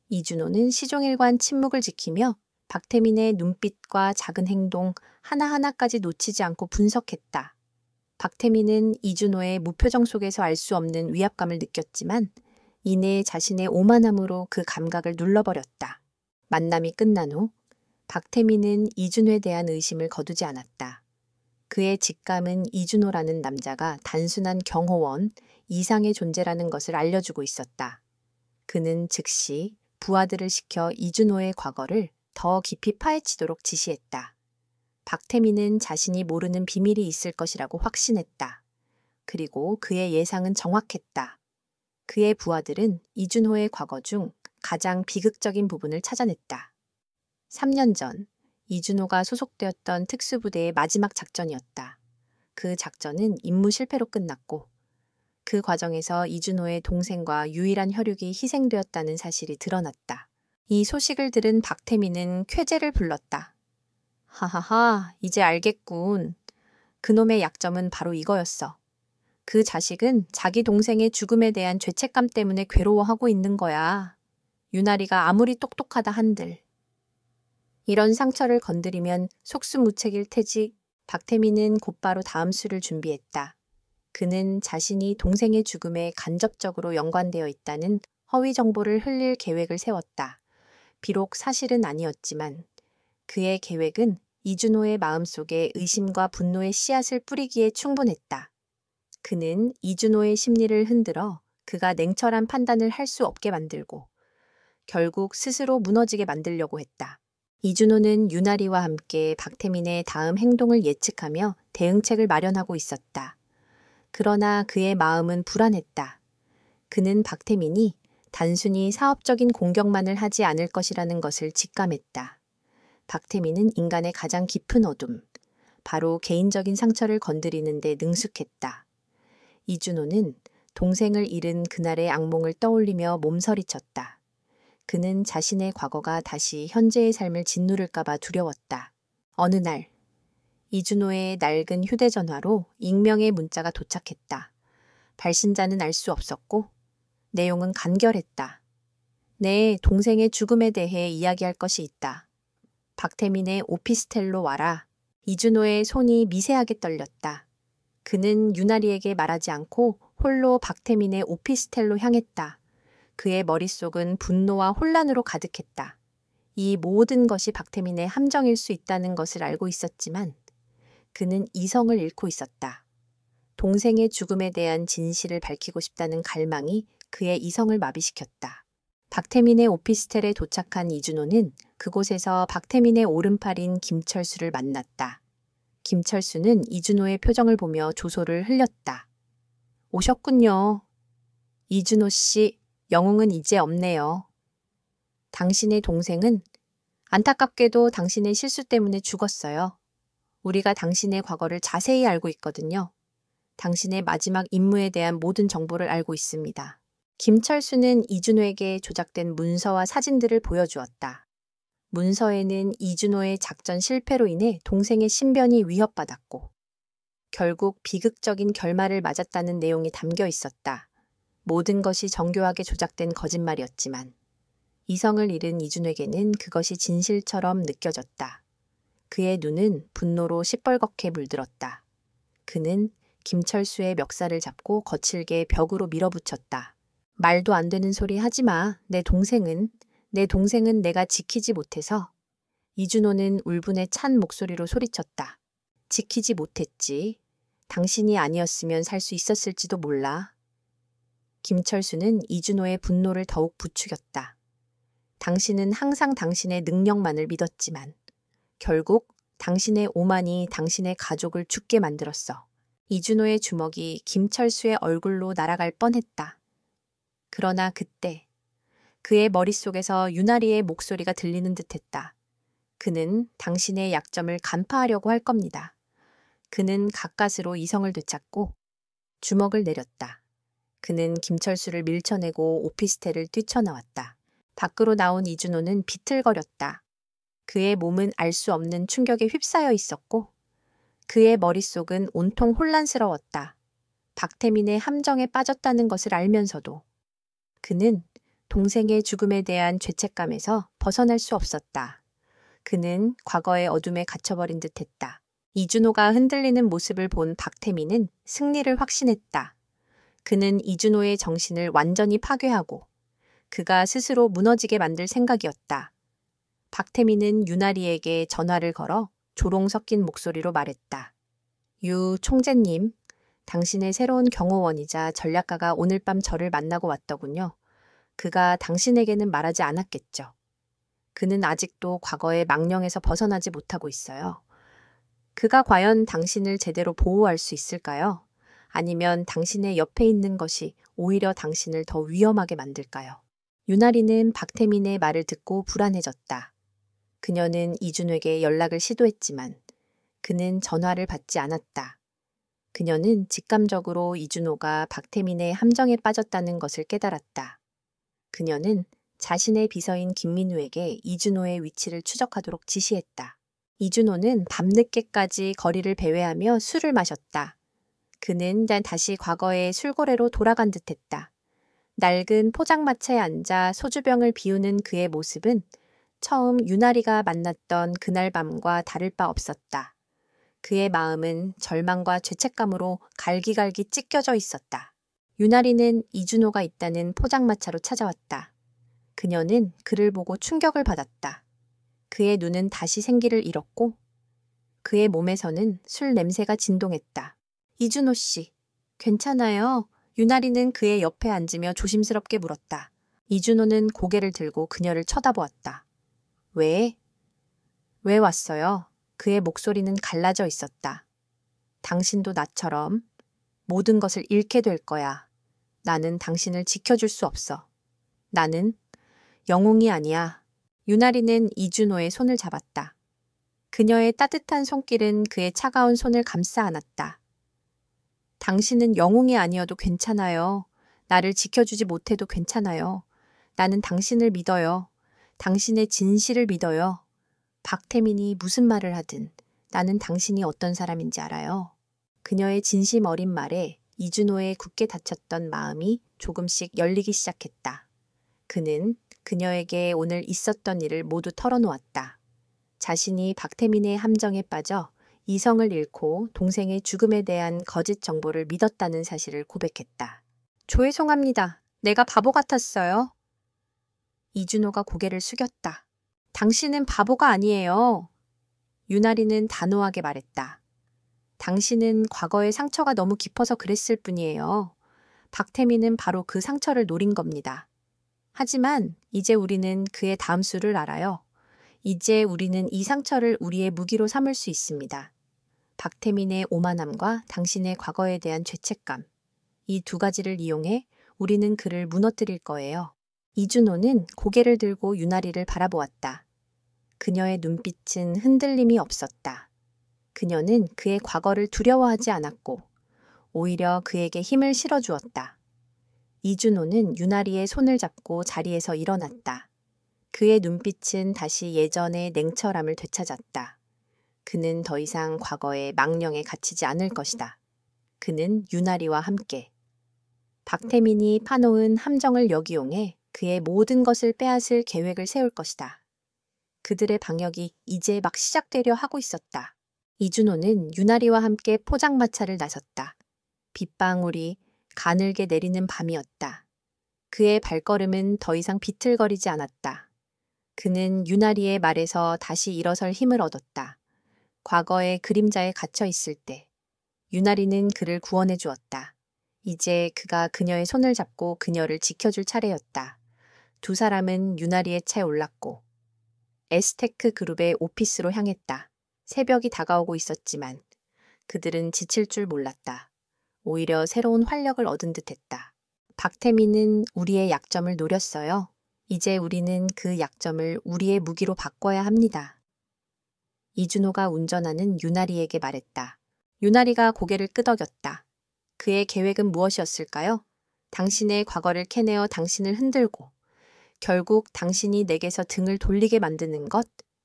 이준호는 시종일관 침묵을 지키며 박태민의 눈빛과 작은 행동 하나하나까지 놓치지 않고 분석했다. 박태민은 이준호의 무표정 속에서 알 수 없는 위압감을 느꼈지만 이내 자신의 오만함으로 그 감각을 눌러버렸다. 만남이 끝난 후 박태민은 이준호에 대한 의심을 거두지 않았다. 그의 직감은 이준호라는 남자가 단순한 경호원 이상의 존재라는 것을 알려주고 있었다. 그는 즉시 부하들을 시켜 이준호의 과거를 더 깊이 파헤치도록 지시했다. 박태민은 자신이 모르는 비밀이 있을 것이라고 확신했다. 그리고 그의 예상은 정확했다. 그의 부하들은 이준호의 과거 중 가장 비극적인 부분을 찾아냈다. 3년 전 이준호가 소속되었던 특수부대의 마지막 작전이었다. 그 작전은 임무 실패로 끝났고 그 과정에서 이준호의 동생과 유일한 혈육이 희생되었다는 사실이 드러났다. 이 소식을 들은 박태민은 쾌재를 불렀다. 하하하, 이제 알겠군. 그놈의 약점은 바로 이거였어. 그 자식은 자기 동생의 죽음에 대한 죄책감 때문에 괴로워하고 있는 거야. 유나리가 아무리 똑똑하다 한들. 이런 상처를 건드리면 속수무책일 테지. 박태민은 곧바로 다음 수를 준비했다. 그는 자신이 동생의 죽음에 간접적으로 연관되어 있다는 허위 정보를 흘릴 계획을 세웠다. 비록 사실은 아니었지만 그의 계획은 이준호의 마음속에 의심과 분노의 씨앗을 뿌리기에 충분했다. 그는 이준호의 심리를 흔들어 그가 냉철한 판단을 할 수 없게 만들고 결국 스스로 무너지게 만들려고 했다. 이준호는 유나리와 함께 박태민의 다음 행동을 예측하며 대응책을 마련하고 있었다. 그러나 그의 마음은 불안했다. 그는 박태민이 단순히 사업적인 공격만을 하지 않을 것이라는 것을 직감했다. 박태민은 인간의 가장 깊은 어둠, 바로 개인적인 상처를 건드리는 데 능숙했다. 이준호는 동생을 잃은 그날의 악몽을 떠올리며 몸서리쳤다. 그는 자신의 과거가 다시 현재의 삶을 짓누를까봐 두려웠다. 어느 날, 이준호의 낡은 휴대전화로 익명의 문자가 도착했다. 발신자는 알 수 없었고 내용은 간결했다. 내 동생의 죽음에 대해 이야기할 것이 있다. 박태민의 오피스텔로 와라. 이준호의 손이 미세하게 떨렸다. 그는 유나리에게 말하지 않고 홀로 박태민의 오피스텔로 향했다. 그의 머릿속은 분노와 혼란으로 가득했다. 이 모든 것이 박태민의 함정일 수 있다는 것을 알고 있었지만 그는 이성을 잃고 있었다. 동생의 죽음에 대한 진실을 밝히고 싶다는 갈망이 그의 이성을 마비시켰다. 박태민의 오피스텔에 도착한 이준호는 그곳에서 박태민의 오른팔인 김철수를 만났다. 김철수는 이준호의 표정을 보며 조소를 흘렸다. 오셨군요. 이준호 씨, 영웅은 이제 없네요. 당신의 동생은 안타깝게도 당신의 실수 때문에 죽었어요. 우리가 당신의 과거를 자세히 알고 있거든요. 당신의 마지막 임무에 대한 모든 정보를 알고 있습니다. 김철수는 이준호에게 조작된 문서와 사진들을 보여주었다. 문서에는 이준호의 작전 실패로 인해 동생의 신변이 위협받았고 결국 비극적인 결말을 맞았다는 내용이 담겨 있었다. 모든 것이 정교하게 조작된 거짓말이었지만 이성을 잃은 이준호에게는 그것이 진실처럼 느껴졌다. 그의 눈은 분노로 시뻘겋게 물들었다. 그는 김철수의 멱살을 잡고 거칠게 벽으로 밀어붙였다. 말도 안 되는 소리 하지 마. 내 동생은 내가 지키지 못해서. 이준호는 울분에 찬 목소리로 소리쳤다. 지키지 못했지. 당신이 아니었으면 살 수 있었을지도 몰라. 김철수는 이준호의 분노를 더욱 부추겼다. 당신은 항상 당신의 능력만을 믿었지만 결국 당신의 오만이 당신의 가족을 죽게 만들었어. 이준호의 주먹이 김철수의 얼굴로 날아갈 뻔했다. 그러나 그때 그의 머릿속에서 유나리의 목소리가 들리는 듯했다. 그는 당신의 약점을 간파하려고 할 겁니다. 그는 가까스로 이성을 되찾고 주먹을 내렸다. 그는 김철수를 밀쳐내고 오피스텔을 뛰쳐나왔다. 밖으로 나온 이준호는 비틀거렸다. 그의 몸은 알 수 없는 충격에 휩싸여 있었고 그의 머릿속은 온통 혼란스러웠다. 박태민의 함정에 빠졌다는 것을 알면서도 그는 동생의 죽음에 대한 죄책감에서 벗어날 수 없었다. 그는 과거의 어둠에 갇혀버린 듯했다. 이준호가 흔들리는 모습을 본 박태민은 승리를 확신했다. 그는 이준호의 정신을 완전히 파괴하고 그가 스스로 무너지게 만들 생각이었다. 박태민은 유나리에게 전화를 걸어 조롱 섞인 목소리로 말했다. 유 총재님, 당신의 새로운 경호원이자 전략가가 오늘 밤 저를 만나고 왔더군요. 그가 당신에게는 말하지 않았겠죠. 그는 아직도 과거의 망령에서 벗어나지 못하고 있어요. 그가 과연 당신을 제대로 보호할 수 있을까요? 아니면 당신의 옆에 있는 것이 오히려 당신을 더 위험하게 만들까요? 유나리는 박태민의 말을 듣고 불안해졌다. 그녀는 이준호에게 연락을 시도했지만 그는 전화를 받지 않았다. 그녀는 직감적으로 이준호가 박태민의 함정에 빠졌다는 것을 깨달았다. 그녀는 자신의 비서인 김민우에게 이준호의 위치를 추적하도록 지시했다. 이준호는 밤늦게까지 거리를 배회하며 술을 마셨다. 그는 다시 과거의 술고래로 돌아간 듯했다. 낡은 포장마차에 앉아 소주병을 비우는 그의 모습은 처음 유나리가 만났던 그날 밤과 다를 바 없었다. 그의 마음은 절망과 죄책감으로 갈기갈기 찢겨져 있었다. 유나리는 이준호가 있다는 포장마차로 찾아왔다. 그녀는 그를 보고 충격을 받았다. 그의 눈은 다시 생기를 잃었고 그의 몸에서는 술 냄새가 진동했다. 이준호 씨, 괜찮아요? 유나리는 그의 옆에 앉으며 조심스럽게 물었다. 이준호는 고개를 들고 그녀를 쳐다보았다. 왜? 왜 왔어요? 그의 목소리는 갈라져 있었다. 당신도 나처럼 모든 것을 잃게 될 거야. 나는 당신을 지켜줄 수 없어. 나는 영웅이 아니야. 유나리는 이준호의 손을 잡았다. 그녀의 따뜻한 손길은 그의 차가운 손을 감싸 안았다. 당신은 영웅이 아니어도 괜찮아요. 나를 지켜주지 못해도 괜찮아요. 나는 당신을 믿어요. 당신의 진실을 믿어요. 박태민이 무슨 말을 하든 나는 당신이 어떤 사람인지 알아요. 그녀의 진심 어린 말에 이준호의 굳게 닫혔던 마음이 조금씩 열리기 시작했다. 그는 그녀에게 오늘 있었던 일을 모두 털어놓았다. 자신이 박태민의 함정에 빠져 이성을 잃고 동생의 죽음에 대한 거짓 정보를 믿었다는 사실을 고백했다. 죄송합니다. 내가 바보 같았어요. 이준호가 고개를 숙였다. 당신은 바보가 아니에요. 유나리는 단호하게 말했다. 당신은 과거의 상처가 너무 깊어서 그랬을 뿐이에요. 박태민은 바로 그 상처를 노린 겁니다. 하지만 이제 우리는 그의 다음 수를 알아요. 이제 우리는 이 상처를 우리의 무기로 삼을 수 있습니다. 박태민의 오만함과 당신의 과거에 대한 죄책감. 이 두 가지를 이용해 우리는 그를 무너뜨릴 거예요. 이준호는 고개를 들고 유나리를 바라보았다. 그녀의 눈빛은 흔들림이 없었다. 그녀는 그의 과거를 두려워하지 않았고 오히려 그에게 힘을 실어주었다. 이준호는 유나리의 손을 잡고 자리에서 일어났다. 그의 눈빛은 다시 예전의 냉철함을 되찾았다. 그는 더 이상 과거의 망령에 갇히지 않을 것이다. 그는 유나리와 함께 박태민이 파놓은 함정을 역이용해 그의 모든 것을 빼앗을 계획을 세울 것이다. 그들의 방역이 이제 막 시작되려 하고 있었다. 이준호는 유나리와 함께 포장마차를 나섰다. 빗방울이 가늘게 내리는 밤이었다. 그의 발걸음은 더 이상 비틀거리지 않았다. 그는 유나리의 말에서 다시 일어설 힘을 얻었다. 과거의 그림자에 갇혀 있을 때 유나리는 그를 구원해 주었다. 이제 그가 그녀의 손을 잡고 그녀를 지켜줄 차례였다. 두 사람은 유나리의 차에 올랐고 에스테크 그룹의 오피스로 향했다. 새벽이 다가오고 있었지만 그들은 지칠 줄 몰랐다. 오히려 새로운 활력을 얻은 듯했다. 박태민은 우리의 약점을 노렸어요. 이제 우리는 그 약점을 우리의 무기로 바꿔야 합니다. 이준호가 운전하는 유나리에게 말했다. 유나리가 고개를 끄덕였다. 그의 계획은 무엇이었을까요? 당신의 과거를 캐내어 당신을 흔들고 결국 당신이 내게서 등을 돌리게 만드는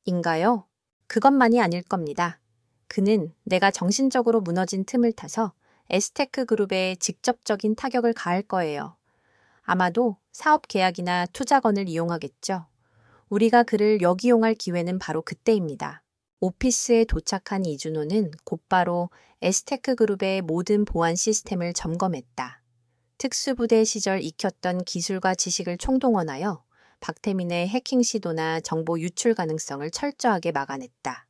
것인가요? 그것만이 아닐 겁니다. 그는 내가 정신적으로 무너진 틈을 타서 에스테크 그룹에 직접적인 타격을 가할 거예요. 아마도 사업 계약이나 투자건을 이용하겠죠. 우리가 그를 역이용할 기회는 바로 그때입니다. 오피스에 도착한 이준호는 곧바로 에스테크 그룹의 모든 보안 시스템을 점검했다. 특수부대 시절 익혔던 기술과 지식을 총동원하여 박태민의 해킹 시도나 정보 유출 가능성을 철저하게 막아냈다.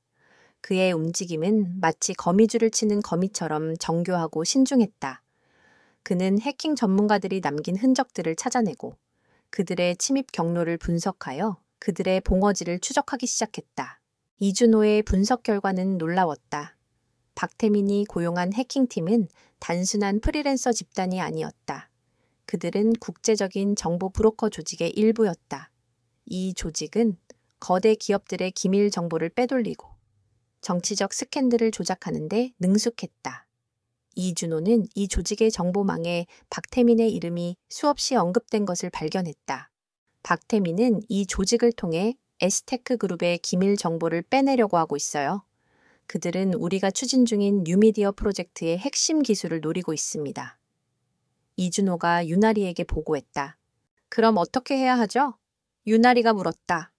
그의 움직임은 마치 거미줄을 치는 거미처럼 정교하고 신중했다. 그는 해킹 전문가들이 남긴 흔적들을 찾아내고 그들의 침입 경로를 분석하여 그들의 봉어지를 추적하기 시작했다. 이준호의 분석 결과는 놀라웠다. 박태민이 고용한 해킹팀은 단순한 프리랜서 집단이 아니었다. 그들은 국제적인 정보 브로커 조직의 일부였다. 이 조직은 거대 기업들의 기밀 정보를 빼돌리고 정치적 스캔들을 조작하는데 능숙했다. 이준호는 이 조직의 정보망에 박태민의 이름이 수없이 언급된 것을 발견했다. 박태민은 이 조직을 통해 에스테크 그룹의 기밀 정보를 빼내려고 하고 있어요. 그들은 우리가 추진 중인 뉴미디어 프로젝트의 핵심 기술을 노리고 있습니다. 이준호가 유나리에게 보고했다. 그럼 어떻게 해야 하죠? 유나리가 물었다.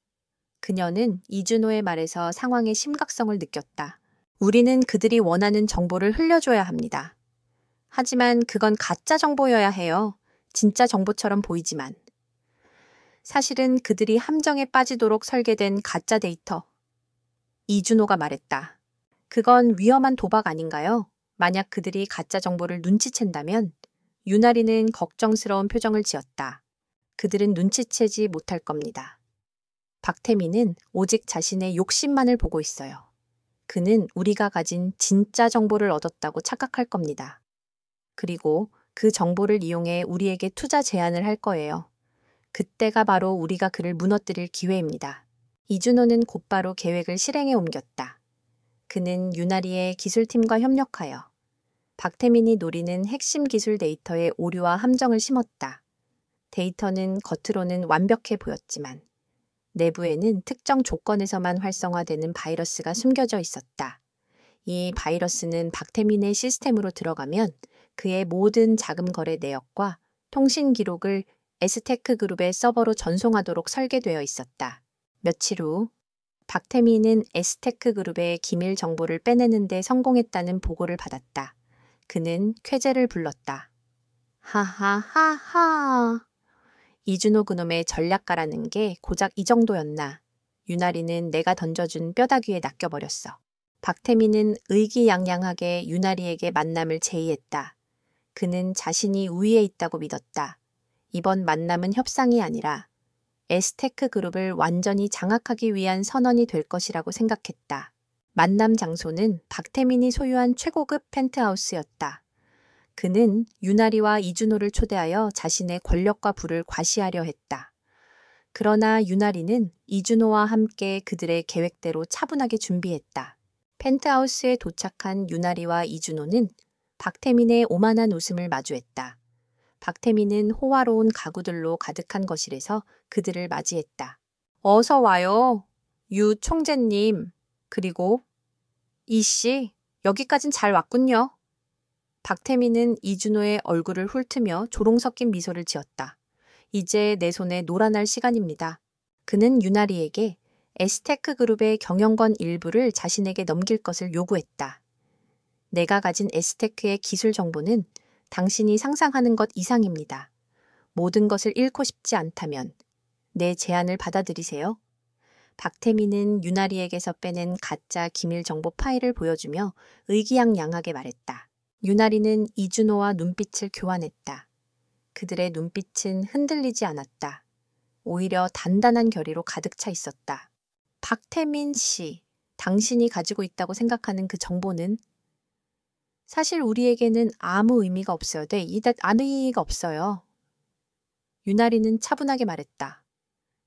그녀는 이준호의 말에서 상황의 심각성을 느꼈다. 우리는 그들이 원하는 정보를 흘려줘야 합니다. 하지만 그건 가짜 정보여야 해요. 진짜 정보처럼 보이지만. 사실은 그들이 함정에 빠지도록 설계된 가짜 데이터. 이준호가 말했다. 그건 위험한 도박 아닌가요? 만약 그들이 가짜 정보를 눈치챈다면 유나리는 걱정스러운 표정을 지었다. 그들은 눈치채지 못할 겁니다. 박태민은 오직 자신의 욕심만을 보고 있어요. 그는 우리가 가진 진짜 정보를 얻었다고 착각할 겁니다. 그리고 그 정보를 이용해 우리에게 투자 제안을 할 거예요. 그때가 바로 우리가 그를 무너뜨릴 기회입니다. 이준호는 곧바로 계획을 실행에 옮겼다. 그는 유나리의 기술팀과 협력하여 박태민이 노리는 핵심 기술 데이터에 오류와 함정을 심었다. 데이터는 겉으로는 완벽해 보였지만 내부에는 특정 조건에서만 활성화되는 바이러스가 숨겨져 있었다. 이 바이러스는 박태민의 시스템으로 들어가면 그의 모든 자금 거래 내역과 통신 기록을 에스테크 그룹의 서버로 전송하도록 설계되어 있었다. 며칠 후 박태민은 에스테크 그룹의 기밀 정보를 빼내는 데 성공했다는 보고를 받았다. 그는 쾌재를 불렀다. 하하하하. 이준호 그놈의 전략가라는 게 고작 이 정도였나. 유나리는 내가 던져준 뼈다귀에 낚여버렸어. 박태민은 의기양양하게 유나리에게 만남을 제의했다. 그는 자신이 우위에 있다고 믿었다. 이번 만남은 협상이 아니라 에스테크 그룹을 완전히 장악하기 위한 선언이 될 것이라고 생각했다. 만남 장소는 박태민이 소유한 최고급 펜트하우스였다. 그는 유나리와 이준호를 초대하여 자신의 권력과 부를 과시하려 했다. 그러나 유나리는 이준호와 함께 그들의 계획대로 차분하게 준비했다. 펜트하우스에 도착한 유나리와 이준호는 박태민의 오만한 웃음을 마주했다. 박태민은 호화로운 가구들로 가득한 거실에서 그들을 맞이했다. 어서 와요. 유 총재님. 그리고 이씨, 여기까진 잘 왔군요. 박태민은 이준호의 얼굴을 훑으며 조롱 섞인 미소를 지었다. 이제 내 손에 놀아날 시간입니다. 그는 유나리에게 에스테크 그룹의 경영권 일부를 자신에게 넘길 것을 요구했다. 내가 가진 에스테크의 기술 정보는 당신이 상상하는 것 이상입니다. 모든 것을 잃고 싶지 않다면 내 제안을 받아들이세요. 박태민은 유나리에게서 빼낸 가짜 기밀 정보 파일을 보여주며 의기양양하게 말했다. 유나리는 이준호와 눈빛을 교환했다. 그들의 눈빛은 흔들리지 않았다. 오히려 단단한 결의로 가득 차 있었다. 박태민 씨, 당신이 가지고 있다고 생각하는 그 정보는 사실 우리에게는 아무 의미가 없어요. 네, 아무 의미가 없어요. 유나리는 차분하게 말했다.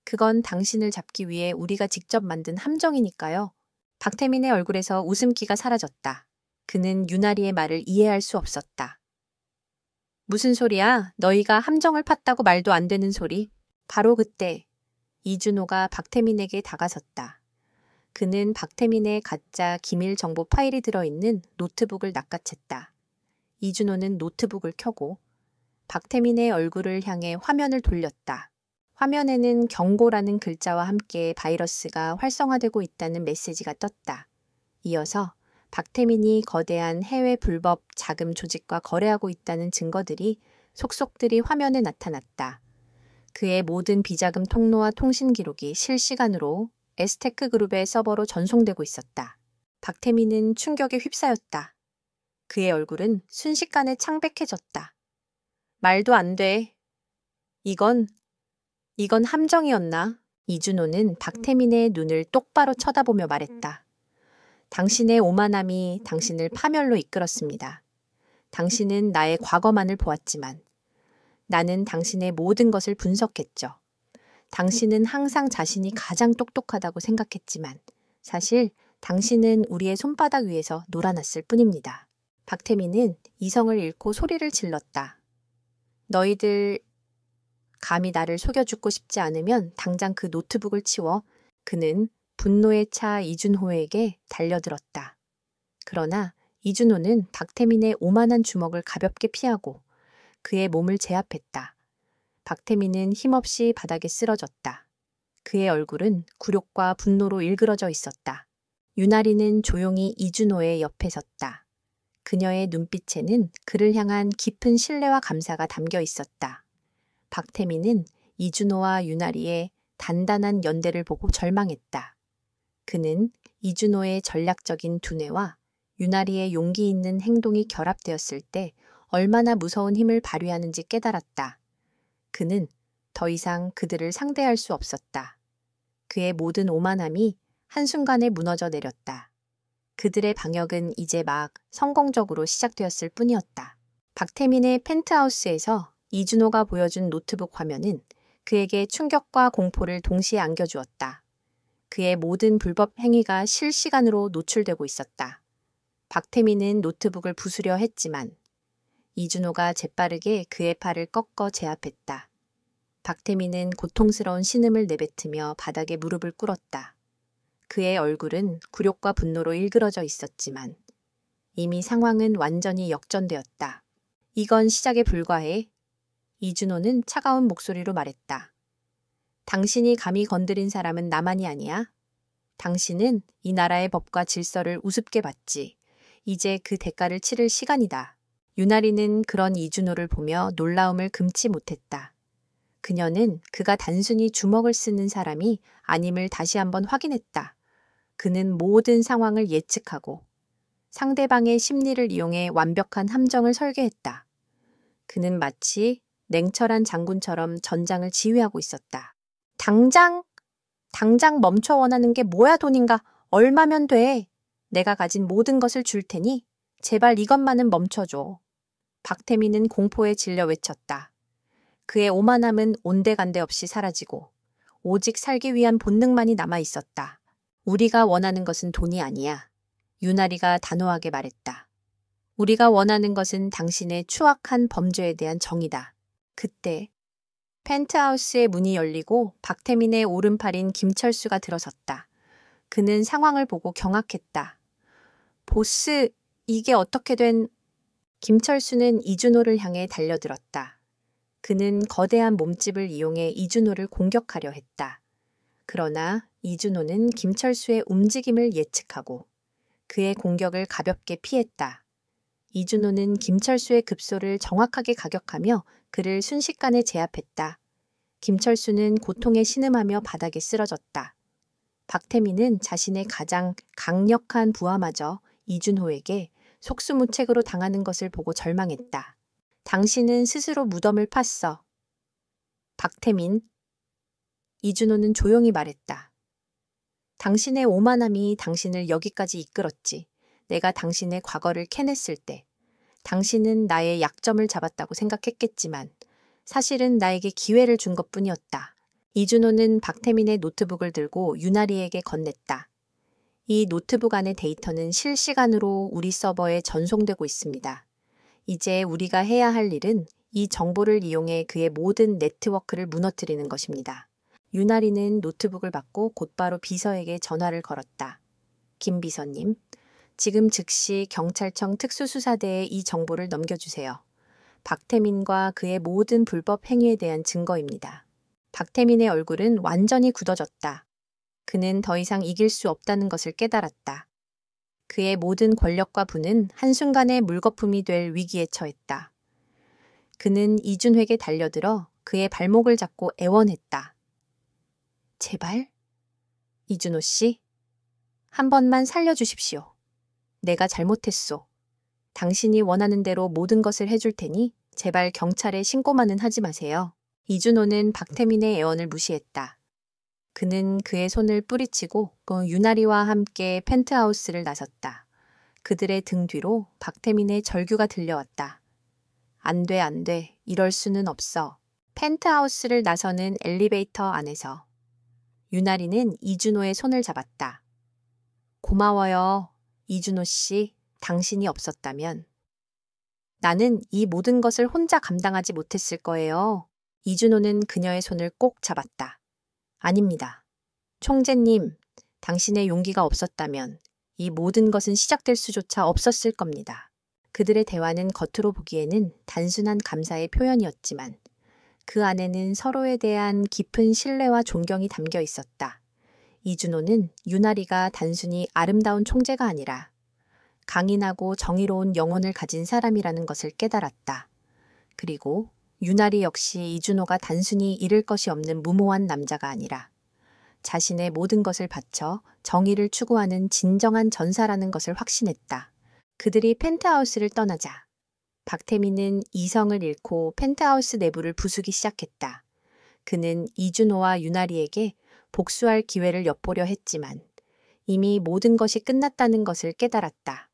그건 당신을 잡기 위해 우리가 직접 만든 함정이니까요. 박태민의 얼굴에서 웃음기가 사라졌다. 그는 유나리의 말을 이해할 수 없었다. 무슨 소리야? 너희가 함정을 팠다고 말도 안 되는 소리. 바로 그때 이준호가 박태민에게 다가섰다. 그는 박태민의 가짜 기밀 정보 파일이 들어있는 노트북을 낚아챘다. 이준호는 노트북을 켜고 박태민의 얼굴을 향해 화면을 돌렸다. 화면에는 경고라는 글자와 함께 바이러스가 활성화되고 있다는 메시지가 떴다. 이어서 박태민이 거대한 해외 불법 자금 조직과 거래하고 있다는 증거들이 속속들이 화면에 나타났다. 그의 모든 비자금 통로와 통신 기록이 실시간으로 에스테크 그룹의 서버로 전송되고 있었다. 박태민은 충격에 휩싸였다. 그의 얼굴은 순식간에 창백해졌다. 말도 안 돼. 이건 함정이었나? 이준호는 박태민의 눈을 똑바로 쳐다보며 말했다. 당신의 오만함이 당신을 파멸로 이끌었습니다. 당신은 나의 과거만을 보았지만 나는 당신의 모든 것을 분석했죠. 당신은 항상 자신이 가장 똑똑하다고 생각했지만 사실 당신은 우리의 손바닥 위에서 놀아났을 뿐입니다. 박태민은 이성을 잃고 소리를 질렀다. 너희들 감히 나를 속여 죽고 싶지 않으면 당장 그 노트북을 치워. 그는 분노에 차 이준호에게 달려들었다. 그러나 이준호는 박태민의 오만한 주먹을 가볍게 피하고 그의 몸을 제압했다. 박태민은 힘없이 바닥에 쓰러졌다. 그의 얼굴은 굴욕과 분노로 일그러져 있었다. 유나리는 조용히 이준호의 옆에 섰다. 그녀의 눈빛에는 그를 향한 깊은 신뢰와 감사가 담겨 있었다. 박태민은 이준호와 유나리의 단단한 연대를 보고 절망했다. 그는 이준호의 전략적인 두뇌와 유나리의 용기 있는 행동이 결합되었을 때 얼마나 무서운 힘을 발휘하는지 깨달았다. 그는 더 이상 그들을 상대할 수 없었다. 그의 모든 오만함이 한순간에 무너져 내렸다. 그들의 방역은 이제 막 성공적으로 시작되었을 뿐이었다. 박태민의 펜트하우스에서 이준호가 보여준 노트북 화면은 그에게 충격과 공포를 동시에 안겨주었다. 그의 모든 불법 행위가 실시간으로 노출되고 있었다. 박태민은 노트북을 부수려 했지만 이준호가 재빠르게 그의 팔을 꺾어 제압했다. 박태민은 고통스러운 신음을 내뱉으며 바닥에 무릎을 꿇었다. 그의 얼굴은 굴욕과 분노로 일그러져 있었지만 이미 상황은 완전히 역전되었다. 이건 시작에 불과해. 이준호는 차가운 목소리로 말했다. 당신이 감히 건드린 사람은 나만이 아니야. 당신은 이 나라의 법과 질서를 우습게 봤지. 이제 그 대가를 치를 시간이다. 유나리는 그런 이준호를 보며 놀라움을 금치 못했다. 그녀는 그가 단순히 주먹을 쓰는 사람이 아님을 다시 한번 확인했다. 그는 모든 상황을 예측하고 상대방의 심리를 이용해 완벽한 함정을 설계했다. 그는 마치 냉철한 장군처럼 전장을 지휘하고 있었다. 당장 멈춰. 원하는 게 뭐야? 돈인가? 얼마면 돼? 내가 가진 모든 것을 줄 테니 제발 이것만은 멈춰줘. 박태민은 공포에 질려 외쳤다. 그의 오만함은 온데간데 없이 사라지고 오직 살기 위한 본능만이 남아 있었다. 우리가 원하는 것은 돈이 아니야. 유나리가 단호하게 말했다. 우리가 원하는 것은 당신의 추악한 범죄에 대한 정의다. 그때 펜트하우스의 문이 열리고 박태민의 오른팔인 김철수가 들어섰다. 그는 상황을 보고 경악했다. 보스, 이게 어떻게 된... 김철수는 이준호를 향해 달려들었다. 그는 거대한 몸집을 이용해 이준호를 공격하려 했다. 그러나 이준호는 김철수의 움직임을 예측하고 그의 공격을 가볍게 피했다. 이준호는 김철수의 급소를 정확하게 가격하며 그를 순식간에 제압했다. 김철수는 고통에 신음하며 바닥에 쓰러졌다. 박태민은 자신의 가장 강력한 부하마저 이준호에게 속수무책으로 당하는 것을 보고 절망했다. 당신은 스스로 무덤을 팠어. 박태민. 이준호는 조용히 말했다. 당신의 오만함이 당신을 여기까지 이끌었지. 내가 당신의 과거를 캐냈을 때 당신은 나의 약점을 잡았다고 생각했겠지만 사실은 나에게 기회를 준 것뿐이었다. 이준호는 박태민의 노트북을 들고 유나리에게 건넸다. 이 노트북 안의 데이터는 실시간으로 우리 서버에 전송되고 있습니다. 이제 우리가 해야 할 일은 이 정보를 이용해 그의 모든 네트워크를 무너뜨리는 것입니다. 유나리는 노트북을 받고 곧바로 비서에게 전화를 걸었다. 김 비서님, 지금 즉시 경찰청 특수수사대에 이 정보를 넘겨주세요. 박태민과 그의 모든 불법 행위에 대한 증거입니다. 박태민의 얼굴은 완전히 굳어졌다. 그는 더 이상 이길 수 없다는 것을 깨달았다. 그의 모든 권력과 부는 한순간에 물거품이 될 위기에 처했다. 그는 이준호에게 달려들어 그의 발목을 잡고 애원했다. 제발, 이준호 씨, 한 번만 살려주십시오. 내가 잘못했소. 당신이 원하는 대로 모든 것을 해줄 테니 제발 경찰에 신고만은 하지 마세요. 이준호는 박태민의 애원을 무시했다. 그는 그의 손을 뿌리치고 유나리와 함께 펜트하우스를 나섰다. 그들의 등 뒤로 박태민의 절규가 들려왔다. 안 돼, 안 돼. 이럴 수는 없어. 펜트하우스를 나서는 엘리베이터 안에서 유나리는 이준호의 손을 잡았다. 고마워요. 이준호 씨, 당신이 없었다면 나는 이 모든 것을 혼자 감당하지 못했을 거예요. 이준호는 그녀의 손을 꼭 잡았다. 아닙니다. 총재님, 당신의 용기가 없었다면 이 모든 것은 시작될 수조차 없었을 겁니다. 그들의 대화는 겉으로 보기에는 단순한 감사의 표현이었지만 그 안에는 서로에 대한 깊은 신뢰와 존경이 담겨 있었다. 이준호는 유나리가 단순히 아름다운 총재가 아니라 강인하고 정의로운 영혼을 가진 사람이라는 것을 깨달았다. 그리고 유나리 역시 이준호가 단순히 잃을 것이 없는 무모한 남자가 아니라 자신의 모든 것을 바쳐 정의를 추구하는 진정한 전사라는 것을 확신했다. 그들이 펜트하우스를 떠나자 박태민은 이성을 잃고 펜트하우스 내부를 부수기 시작했다. 그는 이준호와 유나리에게 복수할 기회를 엿보려 했지만 이미 모든 것이 끝났다는 것을 깨달았다.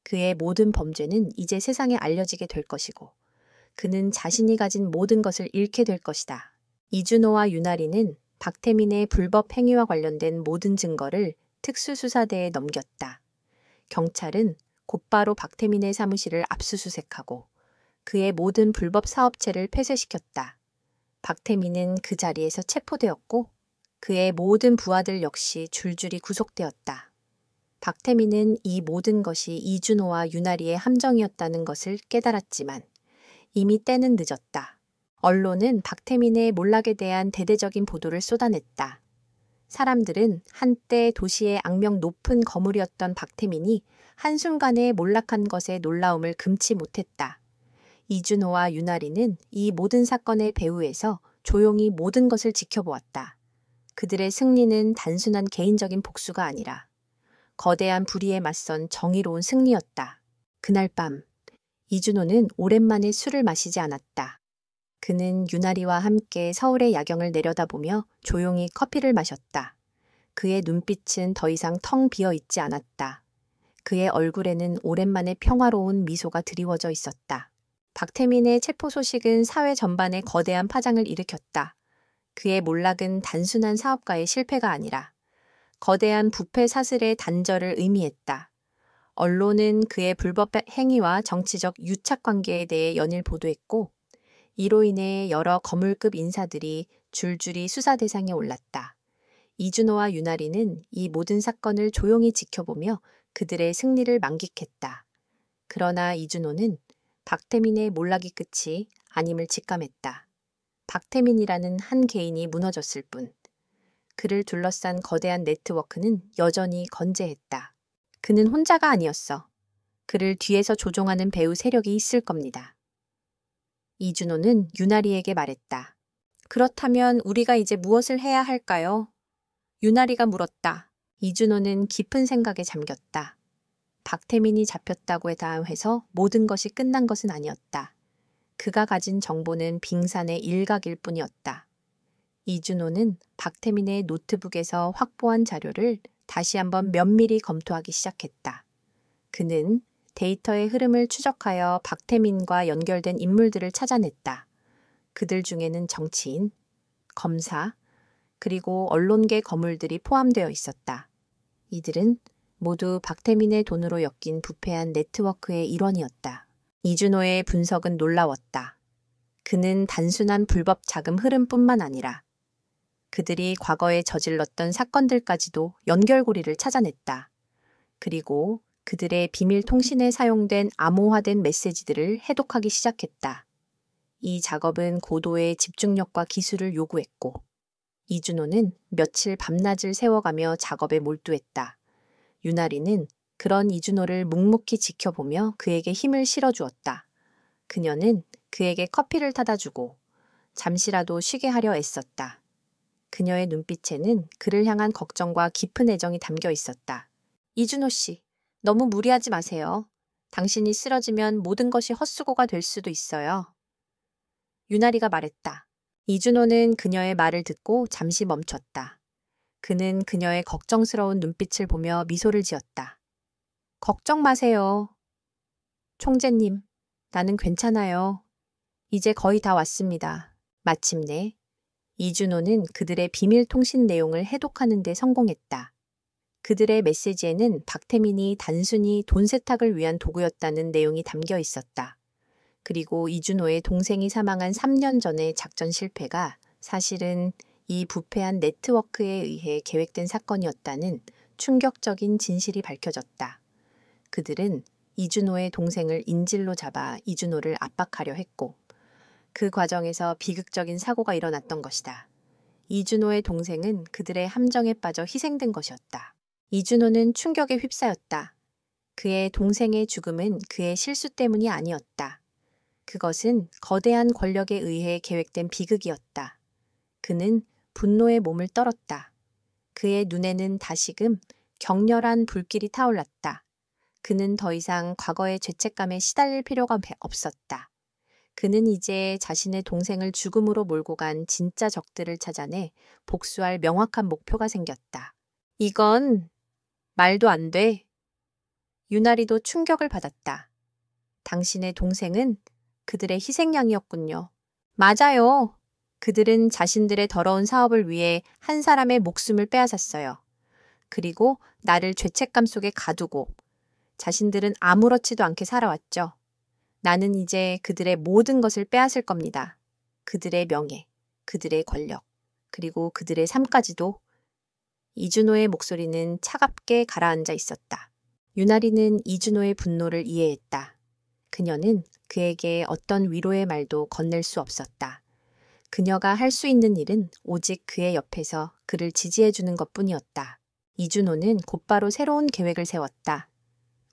그의 모든 범죄는 이제 세상에 알려지게 될 것이고 그는 자신이 가진 모든 것을 잃게 될 것이다. 이준호와 유나리는 박태민의 불법 행위와 관련된 모든 증거를 특수수사대에 넘겼다. 경찰은 곧바로 박태민의 사무실을 압수수색하고 그의 모든 불법 사업체를 폐쇄시켰다. 박태민은 그 자리에서 체포되었고 그의 모든 부하들 역시 줄줄이 구속되었다. 박태민은 이 모든 것이 이준호와 유나리의 함정이었다는 것을 깨달았지만 이미 때는 늦었다. 언론은 박태민의 몰락에 대한 대대적인 보도를 쏟아냈다. 사람들은 한때 도시의 악명 높은 거물이었던 박태민이 한순간에 몰락한 것에 놀라움을 금치 못했다. 이준호와 유나리는 이 모든 사건의 배후에서 조용히 모든 것을 지켜보았다. 그들의 승리는 단순한 개인적인 복수가 아니라 거대한 불의에 맞선 정의로운 승리였다. 그날 밤 이준호는 오랜만에 술을 마시지 않았다. 그는 유나리와 함께 서울의 야경을 내려다보며 조용히 커피를 마셨다. 그의 눈빛은 더 이상 텅 비어 있지 않았다. 그의 얼굴에는 오랜만에 평화로운 미소가 드리워져 있었다. 박태민의 체포 소식은 사회 전반에 거대한 파장을 일으켰다. 그의 몰락은 단순한 사업가의 실패가 아니라 거대한 부패 사슬의 단절을 의미했다. 언론은 그의 불법 행위와 정치적 유착 관계에 대해 연일 보도했고 이로 인해 여러 거물급 인사들이 줄줄이 수사 대상에 올랐다. 이준호와 유나리는 이 모든 사건을 조용히 지켜보며 그들의 승리를 만끽했다. 그러나 이준호는 박태민의 몰락이 끝이 아님을 직감했다. 박태민이라는 한 개인이 무너졌을 뿐 그를 둘러싼 거대한 네트워크는 여전히 건재했다. 그는 혼자가 아니었어. 그를 뒤에서 조종하는 배후 세력이 있을 겁니다. 이준호는 유나리에게 말했다. 그렇다면 우리가 이제 무엇을 해야 할까요? 유나리가 물었다. 이준호는 깊은 생각에 잠겼다. 박태민이 잡혔다고 해서 모든 것이 끝난 것은 아니었다. 그가 가진 정보는 빙산의 일각일 뿐이었다. 이준호는 박태민의 노트북에서 확보한 자료를 다시 한번 면밀히 검토하기 시작했다. 그는 데이터의 흐름을 추적하여 박태민과 연결된 인물들을 찾아냈다. 그들 중에는 정치인, 검사, 그리고 언론계 거물들이 포함되어 있었다. 이들은 모두 박태민의 돈으로 엮인 부패한 네트워크의 일원이었다. 이준호의 분석은 놀라웠다. 그는 단순한 불법 자금 흐름뿐만 아니라 그들이 과거에 저질렀던 사건들까지도 연결고리를 찾아냈다. 그리고 그들의 비밀 통신에 사용된 암호화된 메시지들을 해독하기 시작했다. 이 작업은 고도의 집중력과 기술을 요구했고 이준호는 며칠 밤낮을 세워가며 작업에 몰두했다. 유나리는 그런 이준호를 묵묵히 지켜보며 그에게 힘을 실어주었다. 그녀는 그에게 커피를 타다 주고 잠시라도 쉬게 하려 애썼다. 그녀의 눈빛에는 그를 향한 걱정과 깊은 애정이 담겨 있었다. 이준호 씨, 너무 무리하지 마세요. 당신이 쓰러지면 모든 것이 헛수고가 될 수도 있어요. 유나리가 말했다. 이준호는 그녀의 말을 듣고 잠시 멈췄다. 그는 그녀의 걱정스러운 눈빛을 보며 미소를 지었다. 걱정 마세요. 총재님, 나는 괜찮아요. 이제 거의 다 왔습니다. 마침내 이준호는 그들의 비밀 통신 내용을 해독하는 데 성공했다. 그들의 메시지에는 박태민이 단순히 돈 세탁을 위한 도구였다는 내용이 담겨 있었다. 그리고 이준호의 동생이 사망한 3년 전의 작전 실패가 사실은 이 부패한 네트워크에 의해 계획된 사건이었다는 충격적인 진실이 밝혀졌다. 그들은 이준호의 동생을 인질로 잡아 이준호를 압박하려 했고 그 과정에서 비극적인 사고가 일어났던 것이다. 이준호의 동생은 그들의 함정에 빠져 희생된 것이었다. 이준호는 충격에 휩싸였다. 그의 동생의 죽음은 그의 실수 때문이 아니었다. 그것은 거대한 권력에 의해 계획된 비극이었다. 그는 분노에 몸을 떨었다. 그의 눈에는 다시금 격렬한 불길이 타올랐다. 그는 더 이상 과거의 죄책감에 시달릴 필요가 없었다. 그는 이제 자신의 동생을 죽음으로 몰고 간 진짜 적들을 찾아내 복수할 명확한 목표가 생겼다. 이건 말도 안 돼. 유나리도 충격을 받았다. 당신의 동생은 그들의 희생양이었군요. 맞아요. 그들은 자신들의 더러운 사업을 위해 한 사람의 목숨을 빼앗았어요. 그리고 나를 죄책감 속에 가두고 자신들은 아무렇지도 않게 살아왔죠. 나는 이제 그들의 모든 것을 빼앗을 겁니다. 그들의 명예, 그들의 권력, 그리고 그들의 삶까지도. 이준호의 목소리는 차갑게 가라앉아 있었다. 유나리는 이준호의 분노를 이해했다. 그녀는 그에게 어떤 위로의 말도 건넬 수 없었다. 그녀가 할 수 있는 일은 오직 그의 옆에서 그를 지지해주는 것뿐이었다. 이준호는 곧바로 새로운 계획을 세웠다.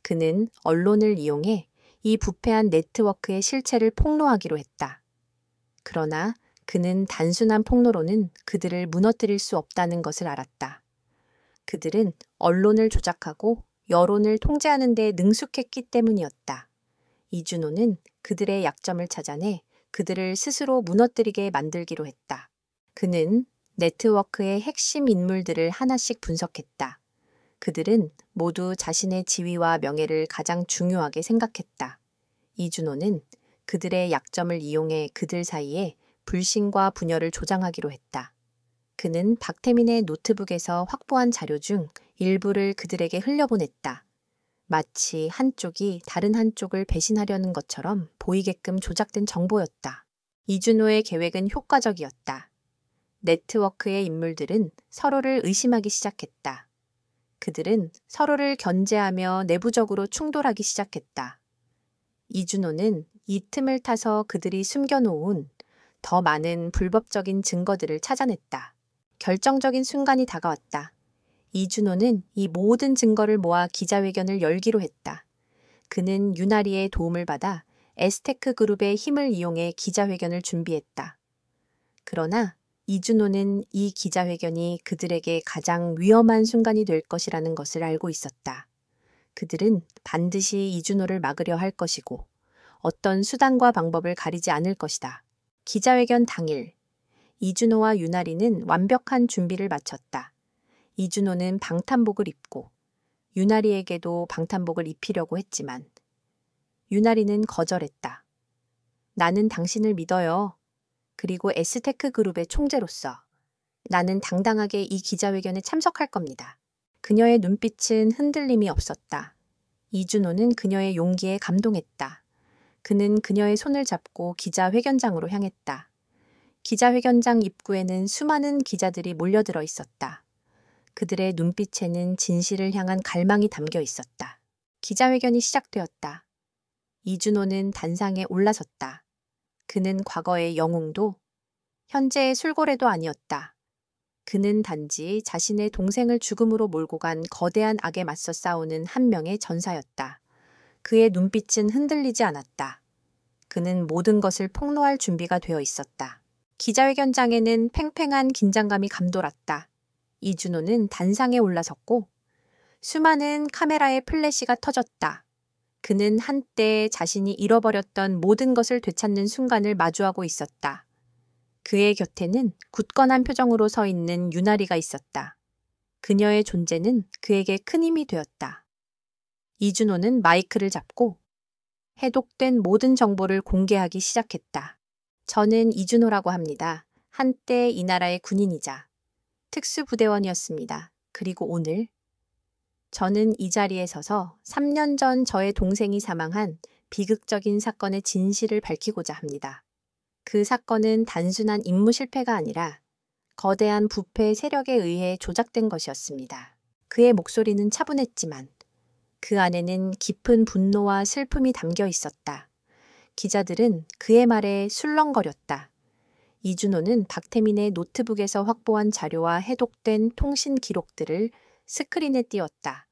그는 언론을 이용해 이 부패한 네트워크의 실체를 폭로하기로 했다. 그러나 그는 단순한 폭로로는 그들을 무너뜨릴 수 없다는 것을 알았다. 그들은 언론을 조작하고 여론을 통제하는 데 능숙했기 때문이었다. 이준호는 그들의 약점을 찾아내 그들을 스스로 무너뜨리게 만들기로 했다. 그는 네트워크의 핵심 인물들을 하나씩 분석했다. 그들은 모두 자신의 지위와 명예를 가장 중요하게 생각했다. 이준호는 그들의 약점을 이용해 그들 사이에 불신과 분열을 조장하기로 했다. 그는 박태민의 노트북에서 확보한 자료 중 일부를 그들에게 흘려보냈다. 마치 한쪽이 다른 한쪽을 배신하려는 것처럼 보이게끔 조작된 정보였다. 이준호의 계획은 효과적이었다. 네트워크의 인물들은 서로를 의심하기 시작했다. 그들은 서로를 견제하며 내부적으로 충돌하기 시작했다. 이준호는 이 틈을 타서 그들이 숨겨놓은 더 많은 불법적인 증거들을 찾아냈다. 결정적인 순간이 다가왔다. 이준호는 이 모든 증거를 모아 기자회견을 열기로 했다. 그는 유나리의 도움을 받아 에스테크 그룹의 힘을 이용해 기자회견을 준비했다. 그러나 이준호는 이 기자회견이 그들에게 가장 위험한 순간이 될 것이라는 것을 알고 있었다. 그들은 반드시 이준호를 막으려 할 것이고 어떤 수단과 방법을 가리지 않을 것이다. 기자회견 당일, 이준호와 유나리는 완벽한 준비를 마쳤다. 이준호는 방탄복을 입고 유나리에게도 방탄복을 입히려고 했지만 유나리는 거절했다. 나는 당신을 믿어요. 그리고 에스테크 그룹의 총재로서 나는 당당하게 이 기자회견에 참석할 겁니다. 그녀의 눈빛은 흔들림이 없었다. 이준호는 그녀의 용기에 감동했다. 그는 그녀의 손을 잡고 기자회견장으로 향했다. 기자회견장 입구에는 수많은 기자들이 몰려들어 있었다. 그들의 눈빛에는 진실을 향한 갈망이 담겨 있었다. 기자회견이 시작되었다. 이준호는 단상에 올라섰다. 그는 과거의 영웅도 현재의 술고래도 아니었다. 그는 단지 자신의 동생을 죽음으로 몰고 간 거대한 악에 맞서 싸우는 한 명의 전사였다. 그의 눈빛은 흔들리지 않았다. 그는 모든 것을 폭로할 준비가 되어 있었다. 기자회견장에는 팽팽한 긴장감이 감돌았다. 이준호는 단상에 올라섰고 수많은 카메라의 플래시가 터졌다. 그는 한때 자신이 잃어버렸던 모든 것을 되찾는 순간을 마주하고 있었다. 그의 곁에는 굳건한 표정으로 서 있는 유나리가 있었다. 그녀의 존재는 그에게 큰 힘이 되었다. 이준호는 마이크를 잡고 해독된 모든 정보를 공개하기 시작했다. 저는 이준호라고 합니다. 한때 이 나라의 군인이자 특수부대원이었습니다. 그리고 오늘 저는 이 자리에 서서 3년 전 저의 동생이 사망한 비극적인 사건의 진실을 밝히고자 합니다. 그 사건은 단순한 임무 실패가 아니라 거대한 부패 세력에 의해 조작된 것이었습니다. 그의 목소리는 차분했지만 그 안에는 깊은 분노와 슬픔이 담겨 있었다. 기자들은 그의 말에 술렁거렸다. 이준호는 박태민의 노트북에서 확보한 자료와 해독된 통신 기록들을 스크린에 띄웠다.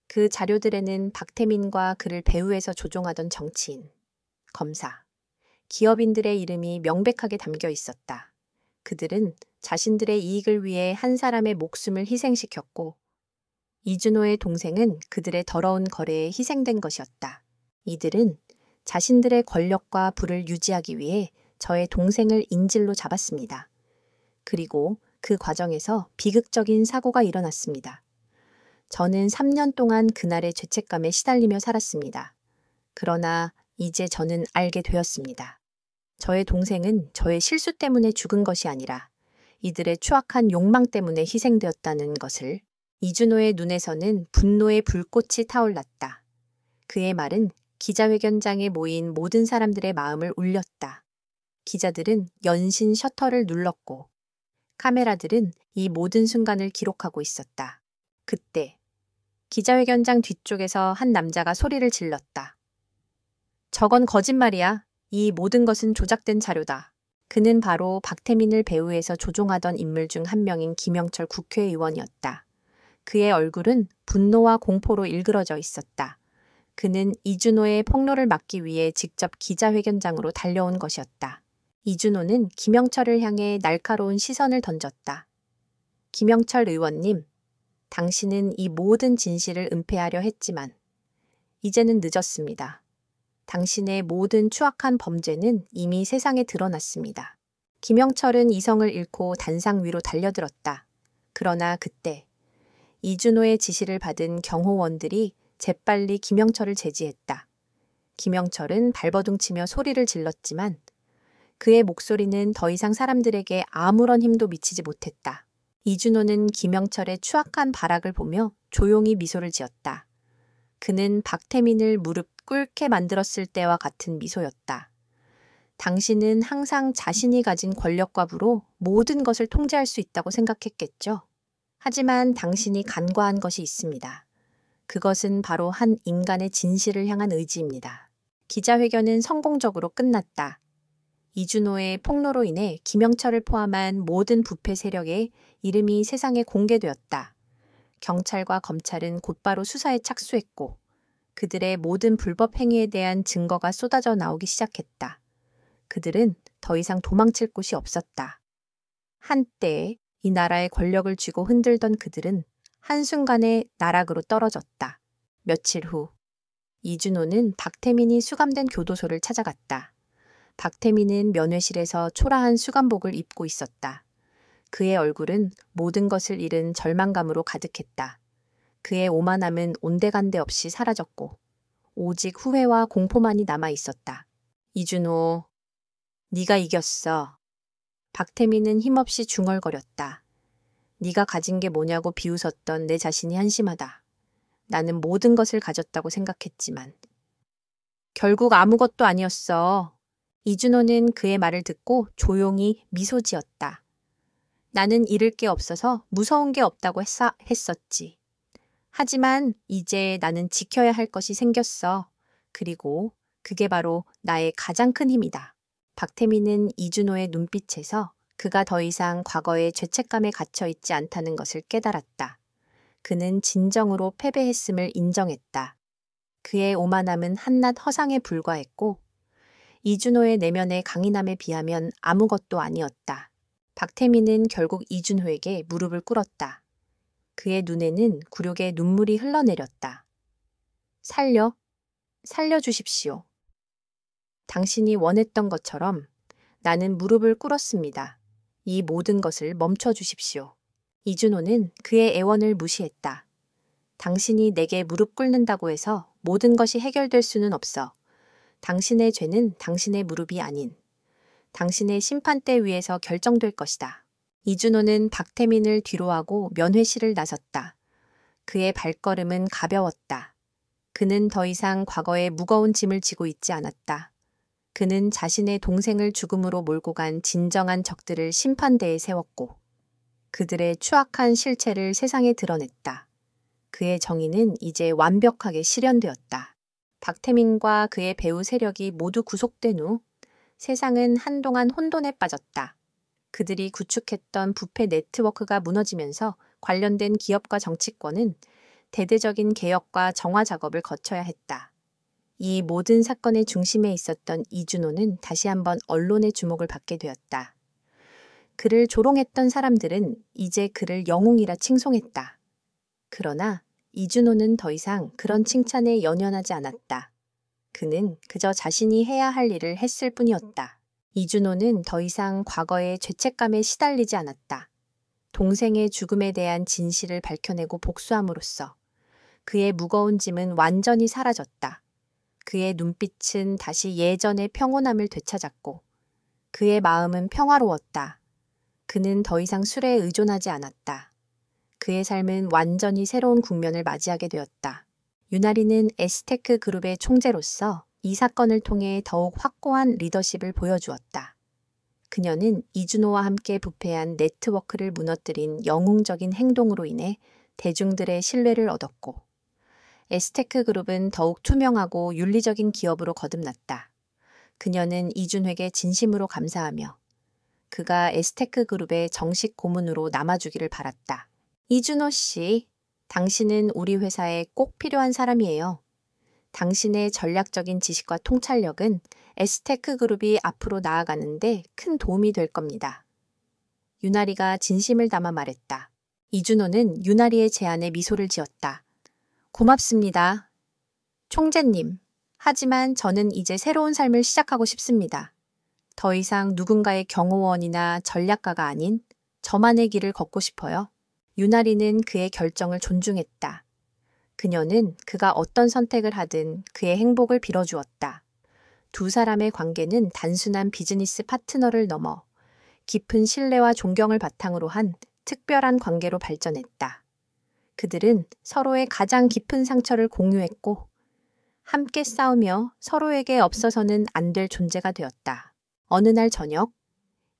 그 자료들에는 박태민과 그를 배후에서 조종하던 정치인, 검사, 기업인들의 이름이 명백하게 담겨 있었다. 그들은 자신들의 이익을 위해 한 사람의 목숨을 희생시켰고 이준호의 동생은 그들의 더러운 거래에 희생된 것이었다. 이들은 자신들의 권력과 부를 유지하기 위해 저의 동생을 인질로 잡았습니다. 그리고 그 과정에서 비극적인 사고가 일어났습니다. 저는 3년 동안 그날의 죄책감에 시달리며 살았습니다. 그러나 이제 저는 알게 되었습니다. 저의 동생은 저의 실수 때문에 죽은 것이 아니라 이들의 추악한 욕망 때문에 희생되었다는 것을. 이준호의 눈에서는 분노의 불꽃이 타올랐다. 그의 말은 기자회견장에 모인 모든 사람들의 마음을 울렸다. 기자들은 연신 셔터를 눌렀고 카메라들은 이 모든 순간을 기록하고 있었다. 그때 기자회견장 뒤쪽에서 한 남자가 소리를 질렀다. 저건 거짓말이야. 이 모든 것은 조작된 자료다. 그는 바로 박태민을 배후에서 조종하던 인물 중 한 명인 김영철 국회의원이었다. 그의 얼굴은 분노와 공포로 일그러져 있었다. 그는 이준호의 폭로를 막기 위해 직접 기자회견장으로 달려온 것이었다. 이준호는 김영철을 향해 날카로운 시선을 던졌다. 김영철 의원님, 당신은 이 모든 진실을 은폐하려 했지만 이제는 늦었습니다. 당신의 모든 추악한 범죄는 이미 세상에 드러났습니다. 김영철은 이성을 잃고 단상 위로 달려들었다. 그러나 그때 이준호의 지시를 받은 경호원들이 재빨리 김영철을 제지했다. 김영철은 발버둥치며 소리를 질렀지만 그의 목소리는 더 이상 사람들에게 아무런 힘도 미치지 못했다. 이준호는 김영철의 추악한 발악을 보며 조용히 미소를 지었다. 그는 박태민을 무릎 꿇게 만들었을 때와 같은 미소였다. 당신은 항상 자신이 가진 권력과 부로 모든 것을 통제할 수 있다고 생각했겠죠? 하지만 당신이 간과한 것이 있습니다. 그것은 바로 한 인간의 진실을 향한 의지입니다. 기자회견은 성공적으로 끝났다. 이준호의 폭로로 인해 김영철을 포함한 모든 부패 세력의 이름이 세상에 공개되었다. 경찰과 검찰은 곧바로 수사에 착수했고 그들의 모든 불법 행위에 대한 증거가 쏟아져 나오기 시작했다. 그들은 더 이상 도망칠 곳이 없었다. 한때 이 나라의 권력을 쥐고 흔들던 그들은 한순간에 나락으로 떨어졌다. 며칠 후 이준호는 박태민이 수감된 교도소를 찾아갔다. 박태민은 면회실에서 초라한 수감복을 입고 있었다. 그의 얼굴은 모든 것을 잃은 절망감으로 가득했다. 그의 오만함은 온데간데 없이 사라졌고 오직 후회와 공포만이 남아 있었다. 이준호, 네가 이겼어. 박태민은 힘없이 중얼거렸다. 네가 가진 게 뭐냐고 비웃었던 내 자신이 한심하다. 나는 모든 것을 가졌다고 생각했지만 결국 아무것도 아니었어. 이준호는 그의 말을 듣고 조용히 미소 지었다. 나는 잃을 게 없어서 무서운 게 없다고 했었지. 하지만 이제 나는 지켜야 할 것이 생겼어. 그리고 그게 바로 나의 가장 큰 힘이다. 박태민은 이준호의 눈빛에서 그가 더 이상 과거의 죄책감에 갇혀 있지 않다는 것을 깨달았다. 그는 진정으로 패배했음을 인정했다. 그의 오만함은 한낱 허상에 불과했고 이준호의 내면의 강인함에 비하면 아무것도 아니었다. 박태민은 결국 이준호에게 무릎을 꿇었다. 그의 눈에는 굴욕의 눈물이 흘러내렸다. 살려주십시오. 당신이 원했던 것처럼 나는 무릎을 꿇었습니다. 이 모든 것을 멈춰주십시오. 이준호는 그의 애원을 무시했다. 당신이 내게 무릎 꿇는다고 해서 모든 것이 해결될 수는 없어. 당신의 죄는 당신의 무릎이 아닌 당신의 심판대 위에서 결정될 것이다. 이준호는 박태민을 뒤로하고 면회실을 나섰다. 그의 발걸음은 가벼웠다. 그는 더 이상 과거의 무거운 짐을 지고 있지 않았다. 그는 자신의 동생을 죽음으로 몰고 간 진정한 적들을 심판대에 세웠고 그들의 추악한 실체를 세상에 드러냈다. 그의 정의는 이제 완벽하게 실현되었다. 박태민과 그의 배후 세력이 모두 구속된 후 세상은 한동안 혼돈에 빠졌다. 그들이 구축했던 부패 네트워크가 무너지면서 관련된 기업과 정치권은 대대적인 개혁과 정화 작업을 거쳐야 했다. 이 모든 사건의 중심에 있었던 이준호는 다시 한번 언론의 주목을 받게 되었다. 그를 조롱했던 사람들은 이제 그를 영웅이라 칭송했다. 그러나 이준호는 더 이상 그런 칭찬에 연연하지 않았다. 그는 그저 자신이 해야 할 일을 했을 뿐이었다. 이준호는 더 이상 과거의 죄책감에 시달리지 않았다. 동생의 죽음에 대한 진실을 밝혀내고 복수함으로써 그의 무거운 짐은 완전히 사라졌다. 그의 눈빛은 다시 예전의 평온함을 되찾았고 그의 마음은 평화로웠다. 그는 더 이상 술에 의존하지 않았다. 그의 삶은 완전히 새로운 국면을 맞이하게 되었다. 유나리는 에스테크 그룹의 총재로서 이 사건을 통해 더욱 확고한 리더십을 보여주었다. 그녀는 이준호와 함께 부패한 네트워크를 무너뜨린 영웅적인 행동으로 인해 대중들의 신뢰를 얻었고, 에스테크 그룹은 더욱 투명하고 윤리적인 기업으로 거듭났다. 그녀는 이준호에게 진심으로 감사하며 그가 에스테크 그룹의 정식 고문으로 남아주기를 바랐다. 이준호 씨, 당신은 우리 회사에 꼭 필요한 사람이에요. 당신의 전략적인 지식과 통찰력은 에스테크 그룹이 앞으로 나아가는데 큰 도움이 될 겁니다. 유나리가 진심을 담아 말했다. 이준호는 유나리의 제안에 미소를 지었다. 고맙습니다. 총재님, 하지만 저는 이제 새로운 삶을 시작하고 싶습니다. 더 이상 누군가의 경호원이나 전략가가 아닌 저만의 길을 걷고 싶어요. 유나리는 그의 결정을 존중했다. 그녀는 그가 어떤 선택을 하든 그의 행복을 빌어주었다. 두 사람의 관계는 단순한 비즈니스 파트너를 넘어 깊은 신뢰와 존경을 바탕으로 한 특별한 관계로 발전했다. 그들은 서로의 가장 깊은 상처를 공유했고 함께 싸우며 서로에게 없어서는 안 될 존재가 되었다. 어느 날 저녁,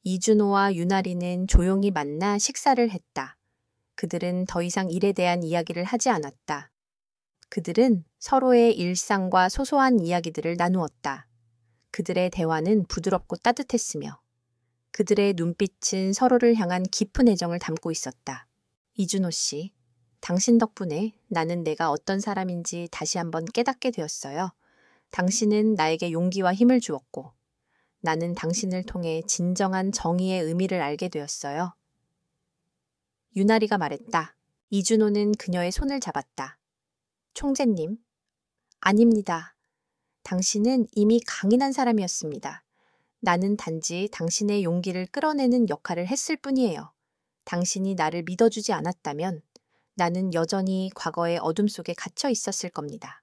이준호와 유나리는 조용히 만나 식사를 했다. 그들은 더 이상 일에 대한 이야기를 하지 않았다. 그들은 서로의 일상과 소소한 이야기들을 나누었다. 그들의 대화는 부드럽고 따뜻했으며 그들의 눈빛은 서로를 향한 깊은 애정을 담고 있었다. 이준호 씨, 당신 덕분에 나는 내가 어떤 사람인지 다시 한번 깨닫게 되었어요. 당신은 나에게 용기와 힘을 주었고 나는 당신을 통해 진정한 정의의 의미를 알게 되었어요. 유나리가 말했다. 이준호는 그녀의 손을 잡았다. 총재님, 아닙니다. 당신은 이미 강인한 사람이었습니다. 나는 단지 당신의 용기를 끌어내는 역할을 했을 뿐이에요. 당신이 나를 믿어주지 않았다면 나는 여전히 과거의 어둠 속에 갇혀 있었을 겁니다.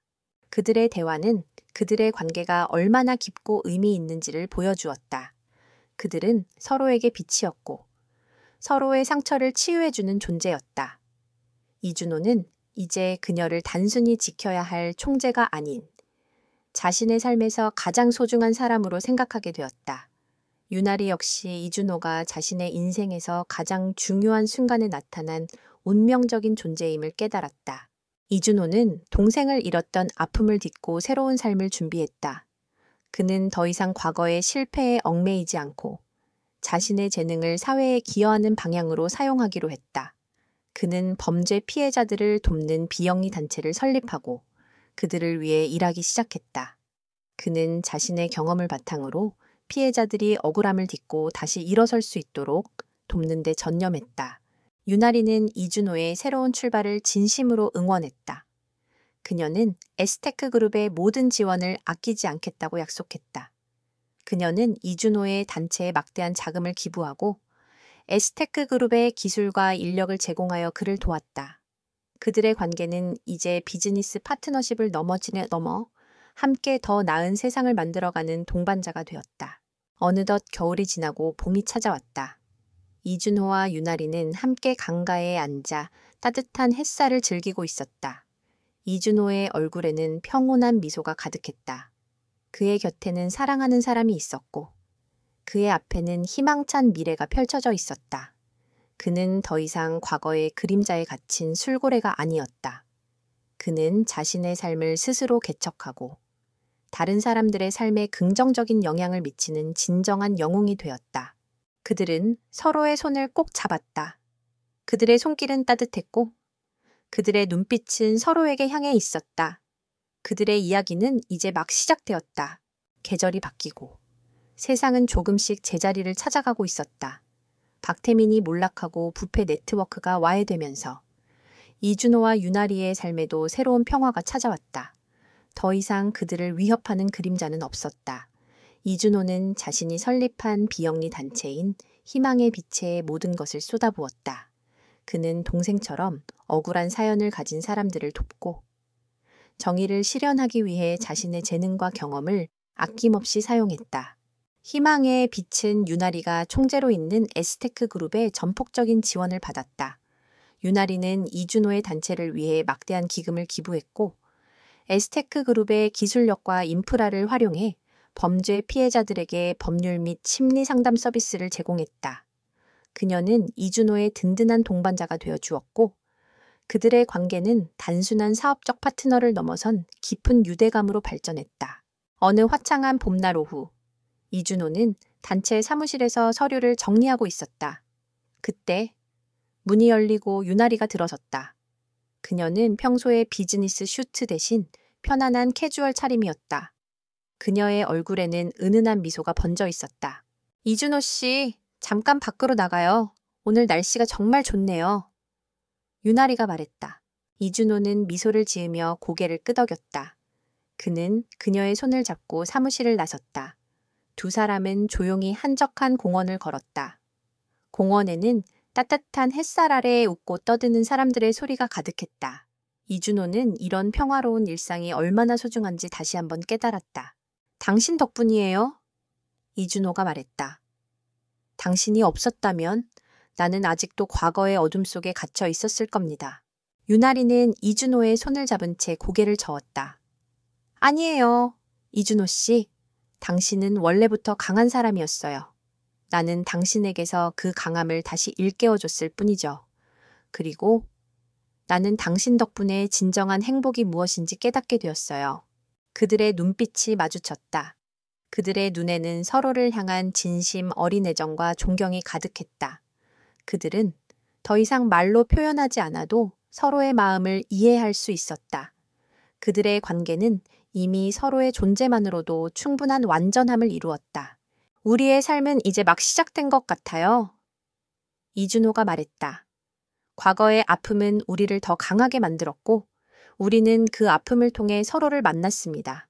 그들의 대화는 그들의 관계가 얼마나 깊고 의미 있는지를 보여주었다. 그들은 서로에게 빛이었고 서로의 상처를 치유해주는 존재였다. 이준호는 이제 그녀를 단순히 지켜야 할 총재가 아닌 자신의 삶에서 가장 소중한 사람으로 생각하게 되었다. 유나리 역시 이준호가 자신의 인생에서 가장 중요한 순간에 나타난 운명적인 존재임을 깨달았다. 이준호는 동생을 잃었던 아픔을 딛고 새로운 삶을 준비했다. 그는 더 이상 과거의 실패에 얽매이지 않고 자신의 재능을 사회에 기여하는 방향으로 사용하기로 했다. 그는 범죄 피해자들을 돕는 비영리 단체를 설립하고 그들을 위해 일하기 시작했다. 그는 자신의 경험을 바탕으로 피해자들이 억울함을 딛고 다시 일어설 수 있도록 돕는 데 전념했다. 유나리는 이준호의 새로운 출발을 진심으로 응원했다. 그녀는 에스테크 그룹의 모든 지원을 아끼지 않겠다고 약속했다. 그녀는 이준호의 단체에 막대한 자금을 기부하고 에스테크 그룹의 기술과 인력을 제공하여 그를 도왔다. 그들의 관계는 이제 비즈니스 파트너십을 넘어 함께 더 나은 세상을 만들어가는 동반자가 되었다. 어느덧 겨울이 지나고 봄이 찾아왔다. 이준호와 유나리는 함께 강가에 앉아 따뜻한 햇살을 즐기고 있었다. 이준호의 얼굴에는 평온한 미소가 가득했다. 그의 곁에는 사랑하는 사람이 있었고 그의 앞에는 희망찬 미래가 펼쳐져 있었다. 그는 더 이상 과거의 그림자에 갇힌 술고래가 아니었다. 그는 자신의 삶을 스스로 개척하고 다른 사람들의 삶에 긍정적인 영향을 미치는 진정한 영웅이 되었다. 그들은 서로의 손을 꼭 잡았다. 그들의 손길은 따뜻했고 그들의 눈빛은 서로에게 향해 있었다. 그들의 이야기는 이제 막 시작되었다. 계절이 바뀌고 세상은 조금씩 제자리를 찾아가고 있었다. 박태민이 몰락하고 부패 네트워크가 와해되면서 이준호와 유나리의 삶에도 새로운 평화가 찾아왔다. 더 이상 그들을 위협하는 그림자는 없었다. 이준호는 자신이 설립한 비영리 단체인 희망의 빛에 모든 것을 쏟아부었다. 그는 동생처럼 억울한 사연을 가진 사람들을 돕고 정의를 실현하기 위해 자신의 재능과 경험을 아낌없이 사용했다. 희망의 빛은 유나리가 총재로 있는 에스테크 그룹의 전폭적인 지원을 받았다. 유나리는 이준호의 단체를 위해 막대한 기금을 기부했고 에스테크 그룹의 기술력과 인프라를 활용해 범죄 피해자들에게 법률 및 심리 상담 서비스를 제공했다. 그녀는 이준호의 든든한 동반자가 되어 주었고 그들의 관계는 단순한 사업적 파트너를 넘어선 깊은 유대감으로 발전했다. 어느 화창한 봄날 오후, 이준호는 단체 사무실에서 서류를 정리하고 있었다. 그때 문이 열리고 유나리가 들어섰다. 그녀는 평소의 비즈니스 슈트 대신 편안한 캐주얼 차림이었다. 그녀의 얼굴에는 은은한 미소가 번져 있었다. 이준호 씨, 잠깐 밖으로 나가요. 오늘 날씨가 정말 좋네요. 유나리가 말했다. 이준호는 미소를 지으며 고개를 끄덕였다. 그는 그녀의 손을 잡고 사무실을 나섰다. 두 사람은 조용히 한적한 공원을 걸었다. 공원에는 따뜻한 햇살 아래에 웃고 떠드는 사람들의 소리가 가득했다. 이준호는 이런 평화로운 일상이 얼마나 소중한지 다시 한번 깨달았다. 당신 덕분이에요. 이준호가 말했다. 당신이 없었다면 나는 아직도 과거의 어둠 속에 갇혀 있었을 겁니다. 유나리는 이준호의 손을 잡은 채 고개를 저었다. 아니에요. 이준호 씨, 당신은 원래부터 강한 사람이었어요. 나는 당신에게서 그 강함을 다시 일깨워줬을 뿐이죠. 그리고 나는 당신 덕분에 진정한 행복이 무엇인지 깨닫게 되었어요. 그들의 눈빛이 마주쳤다. 그들의 눈에는 서로를 향한 진심 어린 애정과 존경이 가득했다. 그들은 더 이상 말로 표현하지 않아도 서로의 마음을 이해할 수 있었다. 그들의 관계는 이미 서로의 존재만으로도 충분한 완전함을 이루었다. 우리의 삶은 이제 막 시작된 것 같아요. 이준호가 말했다. 과거의 아픔은 우리를 더 강하게 만들었고 우리는 그 아픔을 통해 서로를 만났습니다.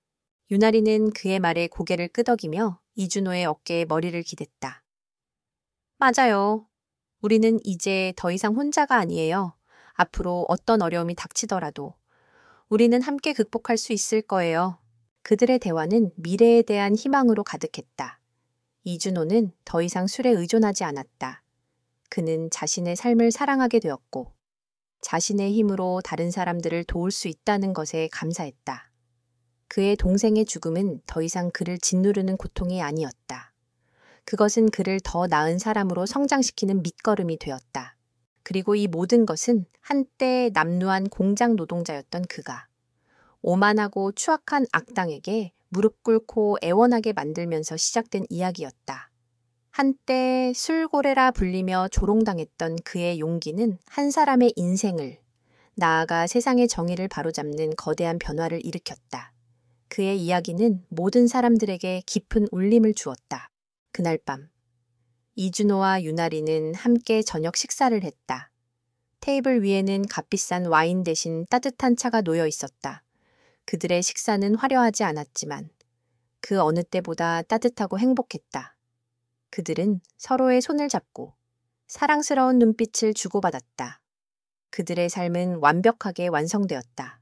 유나리는 그의 말에 고개를 끄덕이며 이준호의 어깨에 머리를 기댔다. 맞아요. 우리는 이제 더 이상 혼자가 아니에요. 앞으로 어떤 어려움이 닥치더라도 우리는 함께 극복할 수 있을 거예요. 그들의 대화는 미래에 대한 희망으로 가득했다. 이준호는 더 이상 술에 의존하지 않았다. 그는 자신의 삶을 사랑하게 되었고 자신의 힘으로 다른 사람들을 도울 수 있다는 것에 감사했다. 그의 동생의 죽음은 더 이상 그를 짓누르는 고통이 아니었다. 그것은 그를 더 나은 사람으로 성장시키는 밑거름이 되었다. 그리고 이 모든 것은 한때 남루한 공장 노동자였던 그가 오만하고 추악한 악당에게 무릎 꿇고 애원하게 만들면서 시작된 이야기였다. 한때 술고래라 불리며 조롱당했던 그의 용기는 한 사람의 인생을, 나아가 세상의 정의를 바로잡는 거대한 변화를 일으켰다. 그의 이야기는 모든 사람들에게 깊은 울림을 주었다. 그날 밤, 이준호와 유나리는 함께 저녁 식사를 했다. 테이블 위에는 값비싼 와인 대신 따뜻한 차가 놓여 있었다. 그들의 식사는 화려하지 않았지만 그 어느 때보다 따뜻하고 행복했다. 그들은 서로의 손을 잡고 사랑스러운 눈빛을 주고받았다. 그들의 삶은 완벽하게 완성되었다.